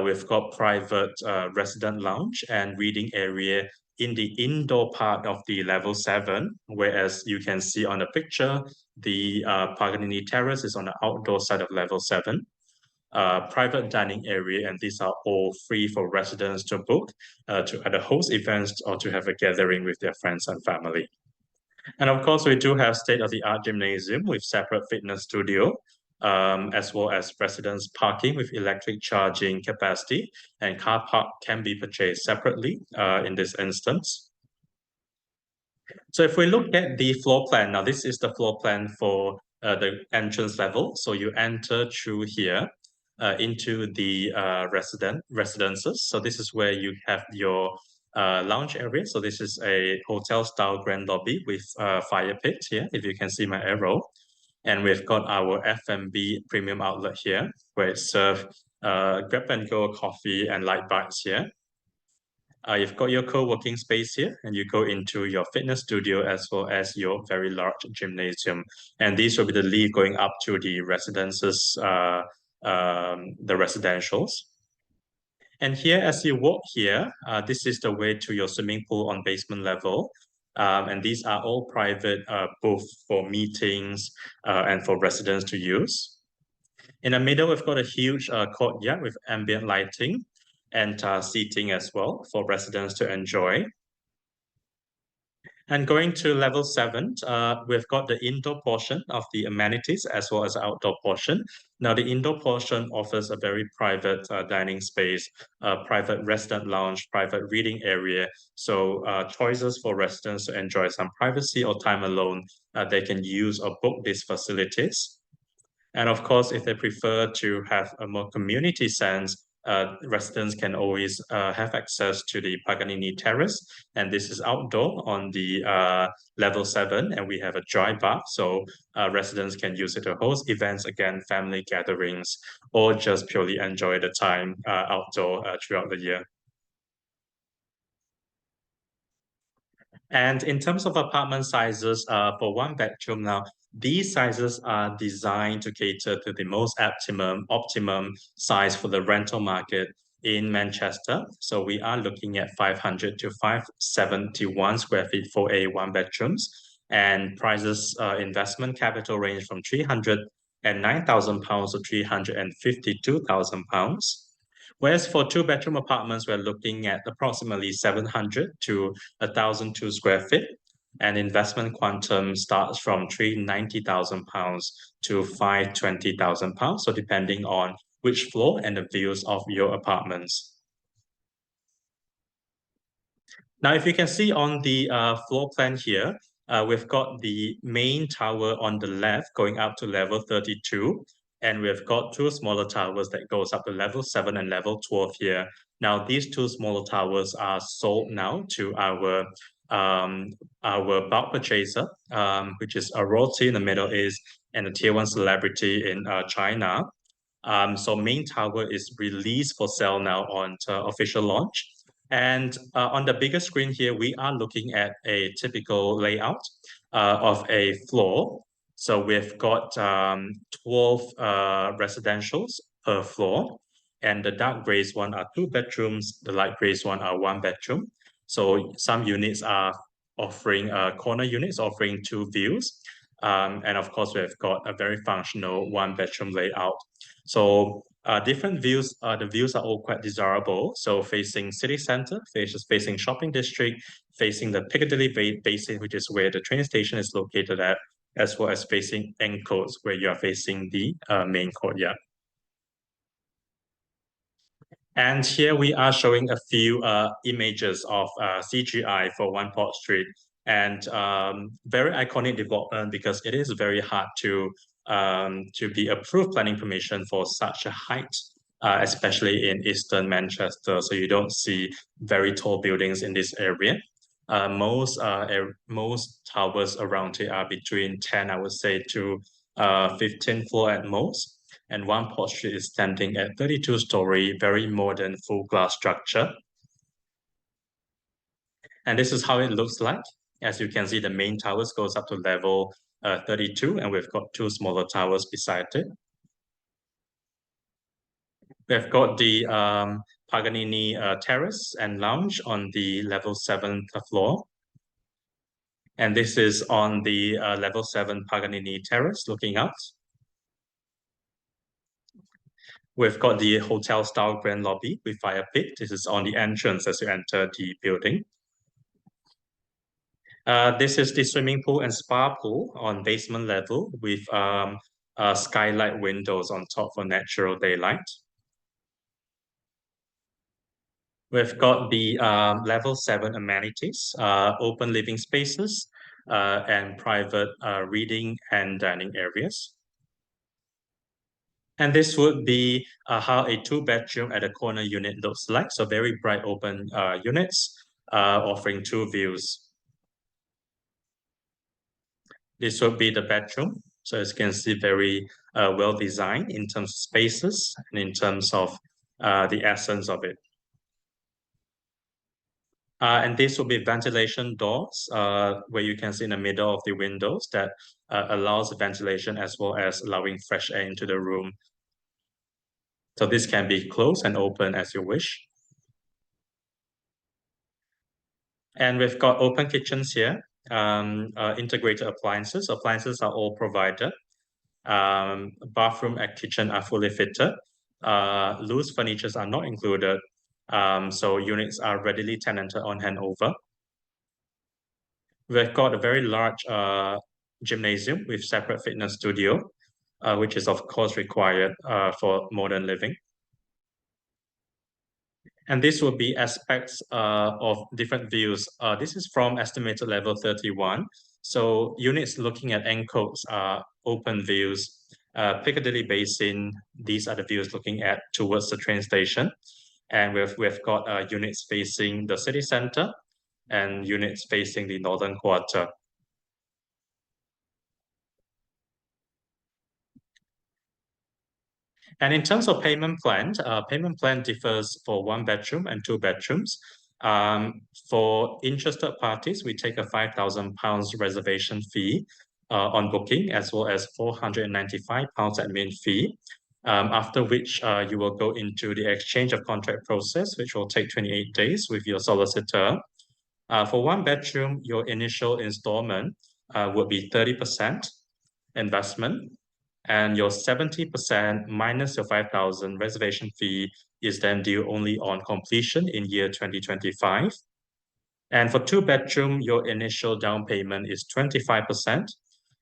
We've got private resident lounge and reading area in the indoor part of the level 7, whereas you can see on the picture, the Paganini Terrace is on the outdoor side of level 7. Private dining area, and these are all free for residents to book to either host events or to have a gathering with their friends and family. And of course, we do have state-of-the-art gymnasium with separate fitness studio, as well as residence parking with electric charging capacity, and car park can be purchased separately in this instance. So if we look at the floor plan, now this is the floor plan for the entrance level. So you enter through here into the residences. So this is where you have your lounge area. So this is a hotel style grand lobby with fire pit here, if you can see my arrow. And we've got our F&B premium outlet here, where it serves grab and go coffee and light bites here. You've got your co-working space here, and you go into your fitness studio as well as your very large gymnasium. And these will be the lift going up to the residences, the residentials. And here, as you walk here, this is the way to your swimming pool on basement level. And these are all private, both for meetings and for residents to use. In the middle, we've got a huge courtyard with ambient lighting and seating as well for residents to enjoy. And going to level 7, we've got the indoor portion of the amenities as well as the outdoor portion. Now, the indoor portion offers a very private dining space, private resident lounge, private reading area. So choices for residents to enjoy some privacy or time alone, they can use or book these facilities. And of course, if they prefer to have a more community sense, residents can always have access to the Paganini Terrace. And this is outdoor on the level 7, and we have a dry bar. So residents can use it to host events, again, family gatherings, or just purely enjoy the time outdoor throughout the year. And in terms of apartment sizes, for one bedroom now, these sizes are designed to cater to the most optimum size for the rental market in Manchester. So we are looking at 500 to 571 square feet for a one bedrooms, and prices investment capital range from £309,000 to £352,000. Whereas for two-bedroom apartments, we're looking at approximately 700 to 1,002 square feet. And investment quantum starts from £390,000 to £520,000. So depending on which floor and the views of your apartments. Now, if you can see on the floor plan here, we've got the main tower on the left going up to level 32. And we've got two smaller towers that goes up to level 7 and level 12 here. Now, these two smaller towers are sold now to our bulk purchaser, which is a royalty in the Middle East and a tier 1 celebrity in China. So main tower is released for sale now on official launch. And on the bigger screen here, we are looking at a typical layout of a floor. So we've got 12 residentials per floor. And the dark grays one are 2 bedrooms. The light grays one are 1 bedroom. So some units are offering corner units offering 2 views. And of course, we've got a very functional 1 bedroom layout. So different views, the views are all quite desirable. So facing city center, facing shopping district, facing the Piccadilly Basin, which is where the train station is located at, as well as facing Encores, where you are facing the main courtyard. And here we are showing a few images of CGI for One Port Street. And very iconic development because it is very hard to be approved planning permission for such a height, especially in Eastern Manchester. So you don't see very tall buildings in this area. Most towers around here are between 10, I would say, to 15 floor at most. And One Port Street is standing at 32-story, very modern full glass structure. And this is how it looks like. As you can see, the main towers goes up to level 32, and we've got 2 smaller towers beside it. We've got the Paganini Terrace and Lounge on the level 7th floor. And this is on the level 7 Paganini Terrace looking out. We've got the hotel-style grand lobby with fire pit. This is on the entrance as you enter the building. This is the swimming pool and spa pool on basement level with skylight windows on top for natural daylight. We've got the level 7 amenities, open living spaces, and private reading and dining areas. And this would be how a 2-bedroom at a corner unit looks like. So very bright open units offering 2 views. This would be the bedroom. So as you can see, very well designed in terms of spaces and in terms of the essence of it. And this will be ventilation doors where you can see in the middle of the windows that allows ventilation as well as allowing fresh air into the room. So this can be closed and open as you wish. And we've got open kitchens here, integrated appliances. Appliances are all provided. Bathroom and kitchen are fully fitted. Loose furnitures are not included. So units are readily tenanted on handover. We've got a very large gymnasium with separate fitness studio, which is of course required for modern living. And this will be aspects of different views. This is from estimated level 31. So units looking at Encodes are open views. Piccadilly Basin, these are the views looking at towards the train station. And we've got units facing the city center and units facing the northern quarter. And in terms of payment plan differs for 1-bedroom and 2 bedrooms. For interested parties, we take a £5,000 reservation fee on booking, as well as £495 admin fee. After which you will go into the exchange of contract process, which will take 28 days with your solicitor. For 1-bedroom, your initial installment would be 30% investment, and your 70% minus your 5,000 reservation fee is then due only on completion in year 2025. And for 2-bedroom, your initial down payment is 25%,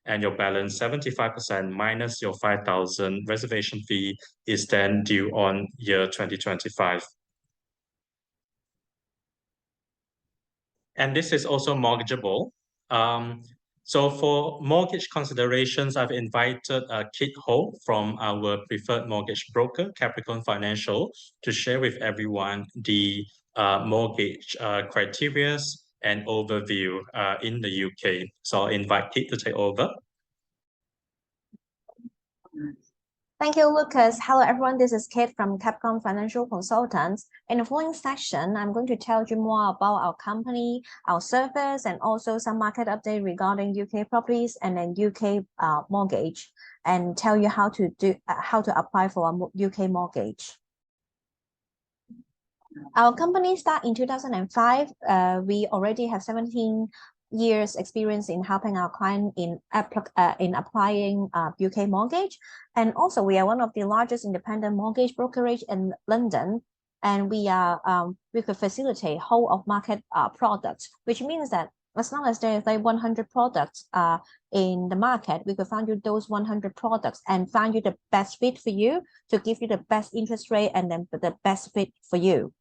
and your balance 75% minus your 5,000 reservation fee is then due on year 2025. And this is also mortgageable. So for mortgage considerations, I've invited Kit Ho from our preferred mortgage broker, Capricorn Financial, to share with everyone the mortgage criteria and overview in the UK. So I'll invite Kit to take over. Thank you, Lucas. Hello, everyone. This is Kate from Capricorn Financial Consultants. In the following section, I'm going to tell you more about our company, our service, and also some market update regarding UK properties and then UK mortgage, and tell you how to apply for a UK mortgage. Our company started in 2005. We already have 17 years experience in helping our client in applying UK mortgage, and also we are one of the largest independent mortgage brokerage in London, and we could facilitate whole of market products, which means that as long as there is like 100 products in the market, we could find you those 100 products and find you the best fit for you to give you the best interest rate and then the best fit for you.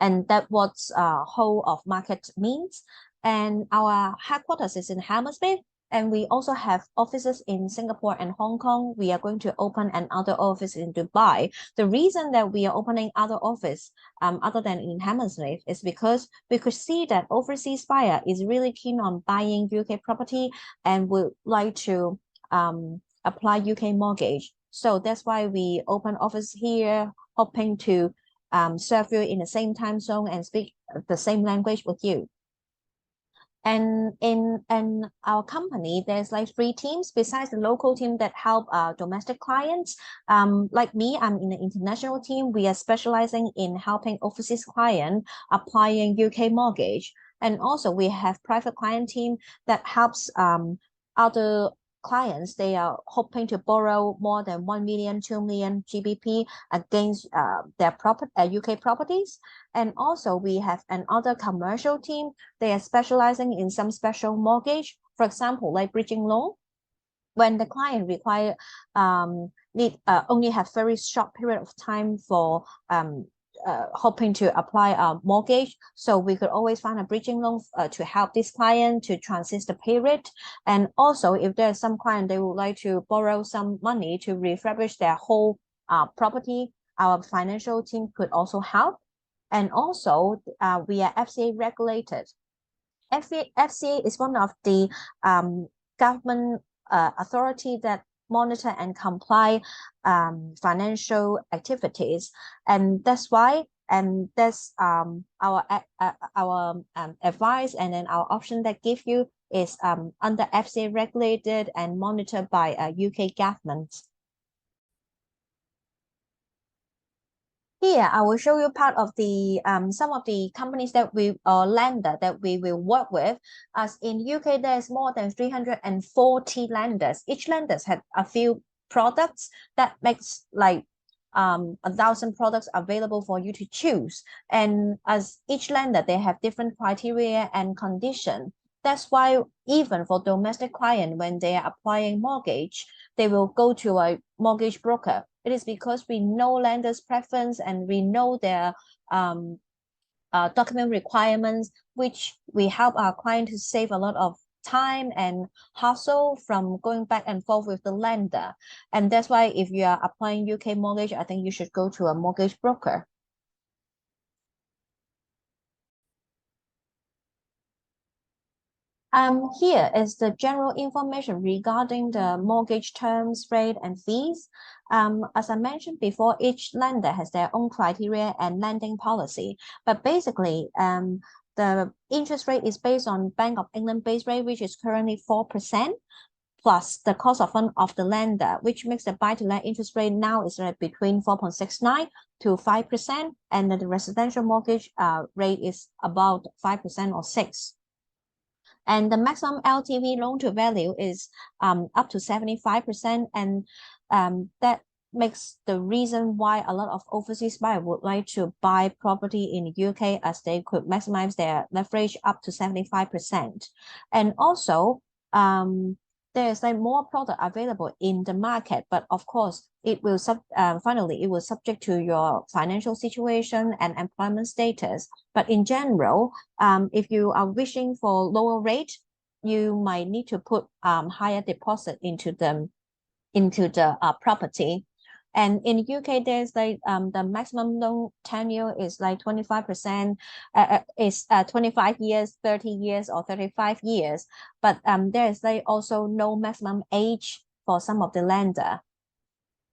And that what whole of market means. And our headquarters is in Hammersmith, and we also have offices in Singapore and Hong Kong. We are going to open another office in Dubai. The reason that we are opening other office other than in Hammersmith is because we could see that overseas buyer is really keen on buying UK property and would like to apply UK mortgage. So that's why we open office here, hoping to serve you in the same time zone and speak the same language with you. And in our company, there's like 3 teams besides the local team that help domestic clients. Like me, I'm in the international team. We are specializing in helping overseas clients applying UK mortgage. And also we have private client team that helps other clients. They are hoping to borrow more than 1 million, 2 million GBP against their UK properties. And also we have another commercial team. They are specializing in some special mortgage, for example, like bridging loan. when the client require only have very short period of time for hoping to apply a mortgage, so we could always find a bridging loan to help this client to transit the period. And also, if there's some client they would like to borrow some money to refurbish their whole property, our financial team could also help. And also, we are FCA regulated. FCA is one of the government authority that monitor and comply financial activities, and that's why, and that's our advice, and then our option that give you is under FCA regulated and monitored by UK government. Here, I will show you part of the some of the companies that we lender that we will work with. As in UK, there's more than 340 lenders. Each lenders had a few products that makes like 1,000 products available for you to choose. And as each lender, they have different criteria and condition. That's why even for domestic client, when they are applying mortgage, they will go to a mortgage broker. It is because we know lenders' preference and we know their document requirements, which we help our client to save a lot of time and hassle from going back and forth with the lender. And that's why if you are applying UK mortgage, I think you should go to a mortgage broker. Here is the general information regarding the mortgage terms, rate, and fees. As I mentioned before, each lender has their own criteria and lending policy. But basically, the interest rate is based on Bank of England base rate, which is currently 4%, plus the cost of fund of the lender, which makes the buy-to-let interest rate now is between 4.69 to 5%, and the residential mortgage rate is about 5% or 6%. And the maximum LTV loan to value is up to 75%. And that makes the reason why a lot of overseas buyers would like to buy property in the UK, as they could maximize their leverage up to 75%. And also, there's like more product available in the market, but of course it will finally it will subject to your financial situation and employment status. But in general, if you are wishing for lower rate, you might need to put higher deposit into the property. And in the UK, there's like the maximum loan tenure is like 25%, is 25 years, 30 years, or 35 years. But there is like also no maximum age for some of the lender.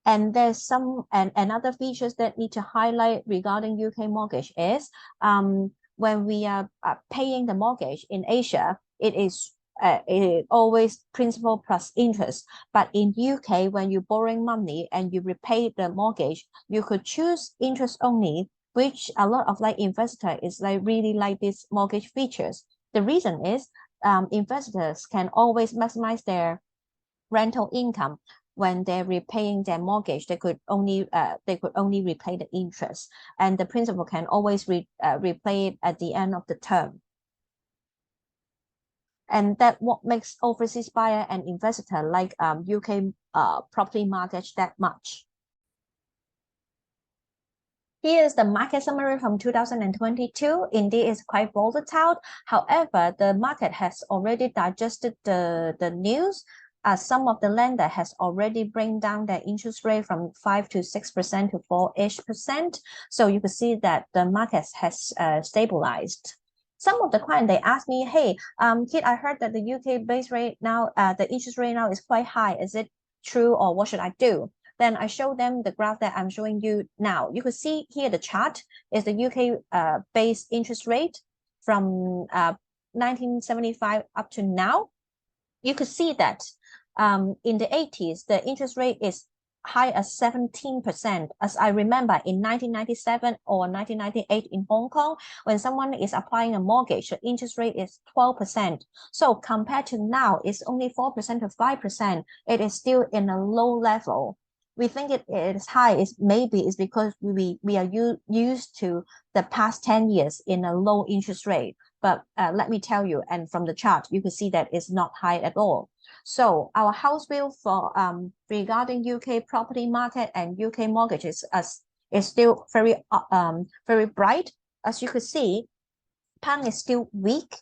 And there's some and other features that need to highlight regarding UK mortgage is when we are paying the mortgage in Asia, it is always principal plus interest. But in UK, when you're borrowing money and you repay the mortgage, you could choose interest only, which a lot of like investor is like really like these mortgage features. The reason is investors can always maximize their rental income. When they're repaying their mortgage, they could only repay the interest, and the principal can always repay it at the end of the term. And that what makes overseas buyer and investor like UK property market that much. Here's the market summary from 2022. Indeed, it's quite volatile. However, the market has already digested the news. Some of the lender has already bring down their interest rate from 5 to 6% to 4-ish%. So you can see that the market has stabilized. Some of the clients, they ask me, hey, Kit, I heard that the UK base rate now, the interest rate now is quite high. Is it true, or what should I do? Then I show them the graph that I'm showing you now. You could see here the chart is the UK base interest rate from 1975 up to now. You could see that in the 80s, the interest rate is high as 17%. As I remember, in 1997 or 1998 in Hong Kong, when someone is applying a mortgage, the interest rate is 12%. So compared to now, it's only 4% to 5%. It is still in a low level. We think it is high. Maybe it's because we are used to the past 10 years in a low interest rate. But let me tell you, and from the chart, you can see that it's not high at all. So our house view for regarding UK property market and UK mortgages is still very bright. As you could see, pound is still weak,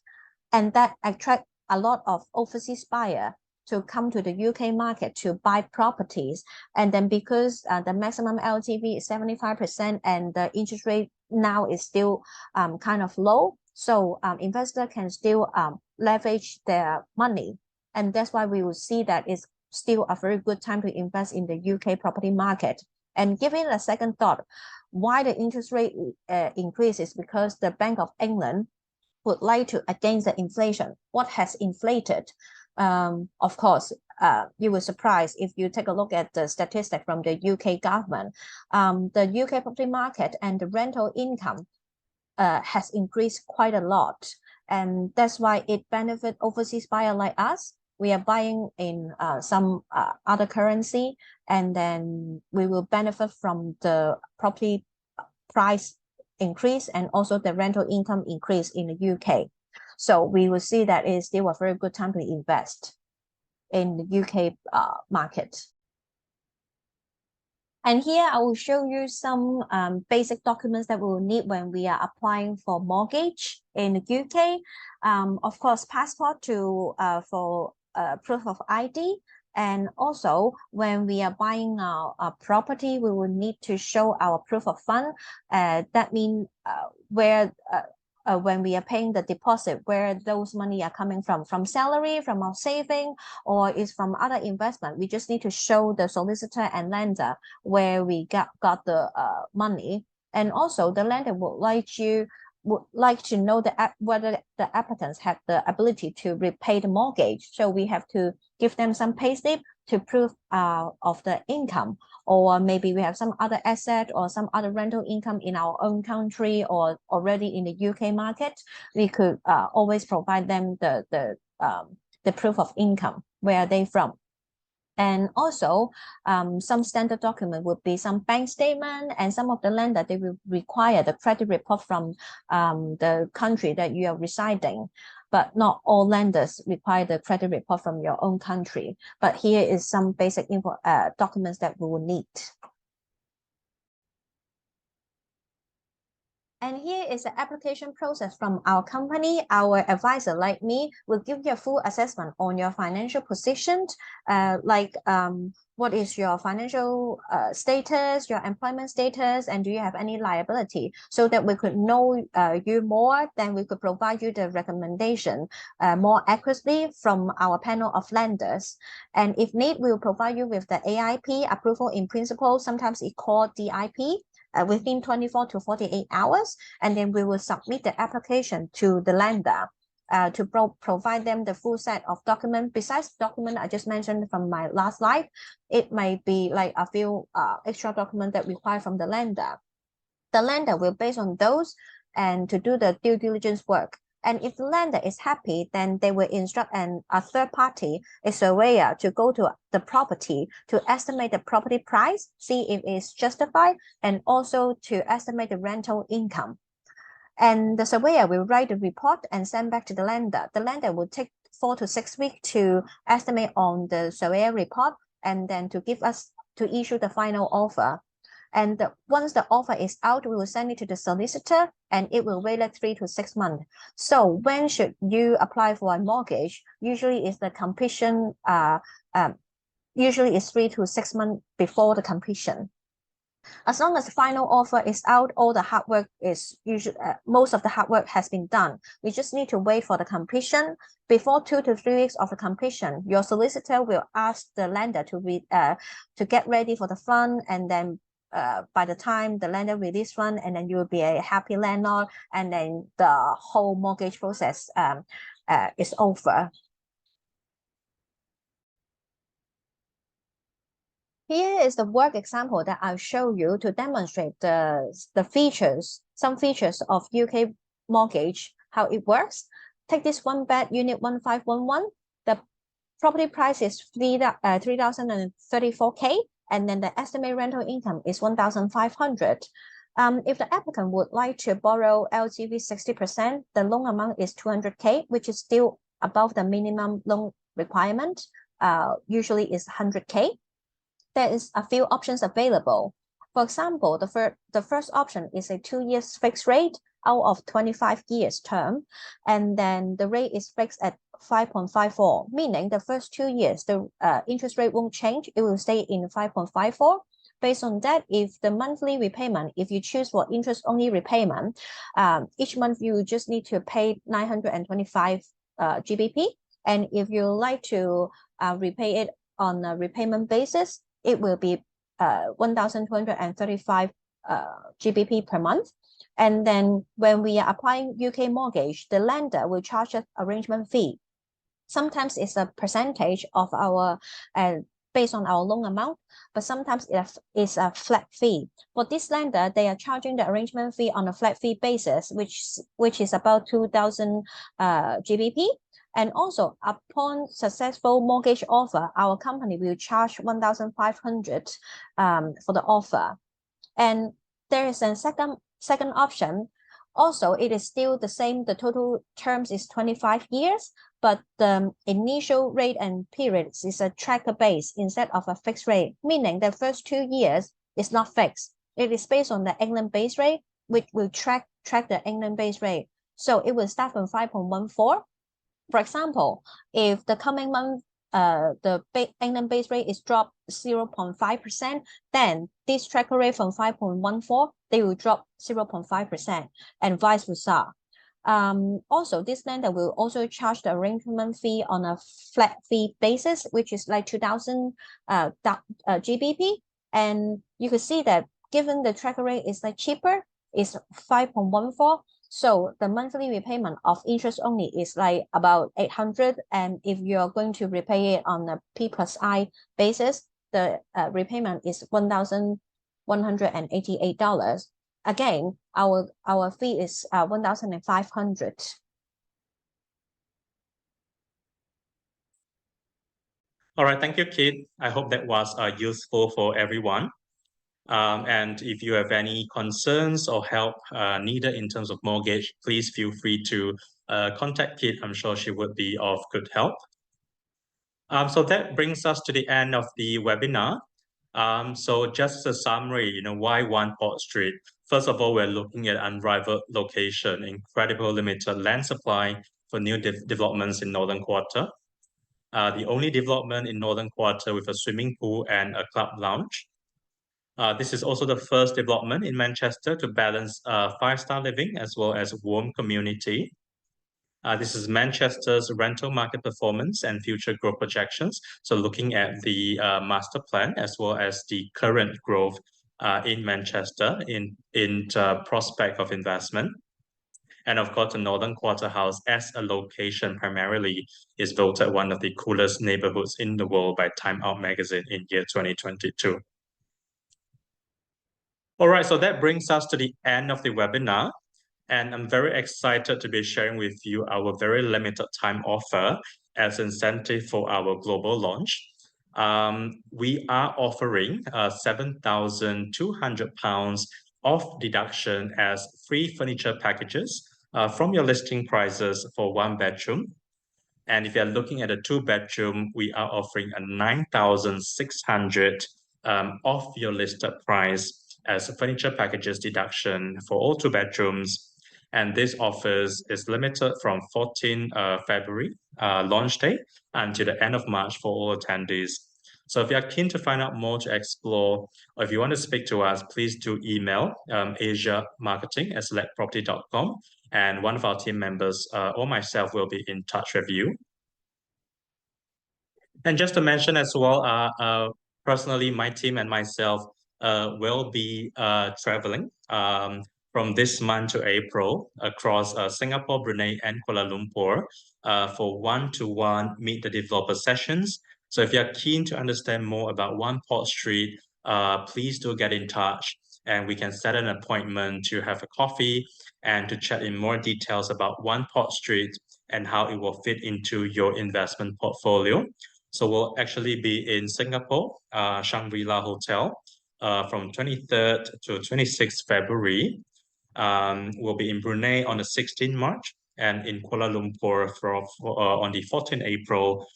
and that attract a lot of overseas buyer to come to the UK market to buy properties. And then because the maximum LTV is 75% and the interest rate now is still kind of low, so investor can still leverage their money. And that's why we will see that it's still a very good time to invest in the UK property market. And giving a second thought, why the interest rate increases because the Bank of England would like to against the inflation. What has inflated? Of course, you were surprised if you take a look at the statistic from the UK government. The UK property market and the rental income has increased quite a lot, and that's why it benefits overseas buyer like us. We are buying in some other currency, and then we will benefit from the property price increase and also the rental income increase in the UK. So we will see that it is still a very good time to invest in the UK market. And here I will show you some basic documents that we will need when we are applying for mortgage in the UK. Of course, passport for proof of ID. And also, when we are buying our property, we will need to show our proof of fund. That means when we are paying the deposit, where those money are coming from salary, from our saving, or is from other investment. We just need to show the solicitor and lender where we got the money. And also, the lender would like to know whether the applicants have the ability to repay the mortgage. So we have to give them some payslip to prove of the income, or maybe we have some other asset or some other rental income in our own country or already in the UK market. We could always provide them the proof of income, where are they from. And also, some standard document would be some bank statement, and some of the lender, they will require the credit report from the country that you are residing. But not all lenders require the credit report from your own country. But here is some basic documents that we will need. And here is the application process from our company. Our advisor, like me, will give you a full assessment on your financial position, what is your financial status, your employment status, and do you have any liability, so that we could know you more, then we could provide you the recommendation more accurately from our panel of lenders. And if need, we will provide you with the AIP, approval in principle, sometimes it's called DIP, within 24 to 48 hours, and then we will submit the application to the lender to provide them the full set of documents. Besides the document I just mentioned from my last slide, it might be like a few extra documents that require from the lender. The lender will base on those and to do the due diligence work. And if the lender is happy, then they will instruct a third party, a surveyor, to go to the property to estimate the property price, see if it's justified, and also to estimate the rental income. And the surveyor will write the report and send back to the lender. The lender will take 4 to 6 weeks to estimate on the surveyor report, and then to issue the final offer. And once the offer is out, we will send it to the solicitor, and it will wait like 3 to 6 months. So when should you apply for a mortgage? Usually it's the completion, usually it's 3 to 6 months before the completion. As long as the final offer is out, all the hard work is usually, most of the hard work has been done. We just need to wait for the completion. Before 2 to 3 weeks of the completion, your solicitor will ask the lender to get ready for the fund, and then by the time the lender release fund, and then you will be a happy landlord, and then the whole mortgage process is over. Here is the work example that I'll show you to demonstrate the features, some features of UK mortgage, how it works. Take this one bed unit 1511. The property price is 3,034K. And then the estimated rental income is 1,500. If the applicant would like to borrow LTV 60%, the loan amount is 200K, which is still above the minimum loan requirement. Usually is 100K. There is a few options available. For example, the first option is a 2 years fixed rate out of 25 years term, and then the rate is fixed at 5.54, meaning the first 2 years the interest rate won't change, it will stay in 5.54. Based on that, if the monthly repayment, if you choose for interest only repayment, each month you just need to pay 925 GBP, and if you like to repay it on a repayment basis, it will be 1,235 GBP per month. And then when we are applying UK mortgage, the lender will charge us arrangement fee. Sometimes it's a percentage of our based on our loan amount, but sometimes it's a flat fee. For this lender, they are charging the arrangement fee on a flat fee basis, which is about 2,000 GBP. And also, upon successful mortgage offer, our company will charge 1,500 for the offer. And there is a second option. Also, it is still the same. The total terms is 25 years, but the initial rate and periods is a tracker base instead of a fixed rate, meaning the first 2 years is not fixed. It is based on the England base rate, which will track the England base rate. So it will start from 5.14. For example, if the coming month the England base rate is dropped 0.5%, then this tracker rate from 5.14, they will drop 0.5%, and vice versa. Also, this lender will also charge the arrangement fee on a flat fee basis, which is like 2,000 GBP. And you can see that given the tracker rate is like cheaper, is 5.14. So the monthly repayment of interest only is like about 800. And if you're going to repay it on a P plus I basis, the repayment is $1,188. Again, our fee is 1,500. All right, thank you, Kit. I hope that was useful for everyone. And if you have any concerns or help needed in terms of mortgage, please feel free to contact Kit. I'm sure she would be of good help. So that brings us to the end of the webinar. So just a summary, why One Port Street? First of all, we're looking at unrivaled location, incredible limited land supply for new developments in Northern Quarter. The only development in Northern Quarter with a swimming pool and a club lounge. This is also the first development in Manchester to balance 5-star living as well as warm community. This is Manchester's rental market performance and future growth projections. So looking at the master plan as well as the current growth in Manchester in prospect of investment. And of course, the Northern Quarter House as a location primarily is voted one of the coolest neighborhoods in the world by Time Out magazine in year 2022. All right, so that brings us to the end of the webinar. And I'm very excited to be sharing with you our very limited time offer as incentive for our global launch. We are offering £7,200 off deduction as free furniture packages from your listing prices for 1 bedroom. And if you're looking at a 2-bedroom, we are offering a 9,600 off your listed price as a furniture packages deduction for all 2 bedrooms. And this offers is limited from 14 February launch day until the end of March for all attendees. So if you're keen to find out more to explore, or if you want to speak to us, please do email asiamarketing@selectproperty.com, and one of our team members or myself will be in touch with you. And just to mention as well, personally, my team and myself will be traveling from this month to April across Singapore, Brunei, and Kuala Lumpur for one-to-one meet the developer sessions. So if you're keen to understand more about One Port Street, please do get in touch and we can set an appointment to have a coffee and to chat in more details about One Port Street and how it will fit into your investment portfolio. So we'll actually be in Singapore, Shangri-La Hotel, from 23rd to 26th February. We'll be in Brunei on the 16th March and in Kuala Lumpur on the 14th April.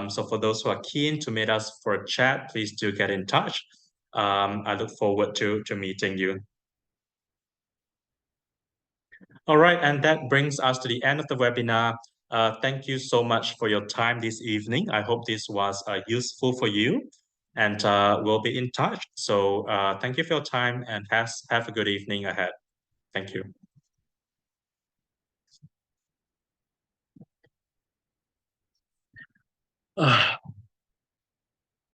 So for those who are keen to meet us for a chat, please do get in touch. I look forward to meeting you. All right, and that brings us to the end of the webinar. Thank you so much for your time this evening. I hope this was useful for you, and we'll be in touch. So thank you for your time, and have a good evening ahead. Thank you.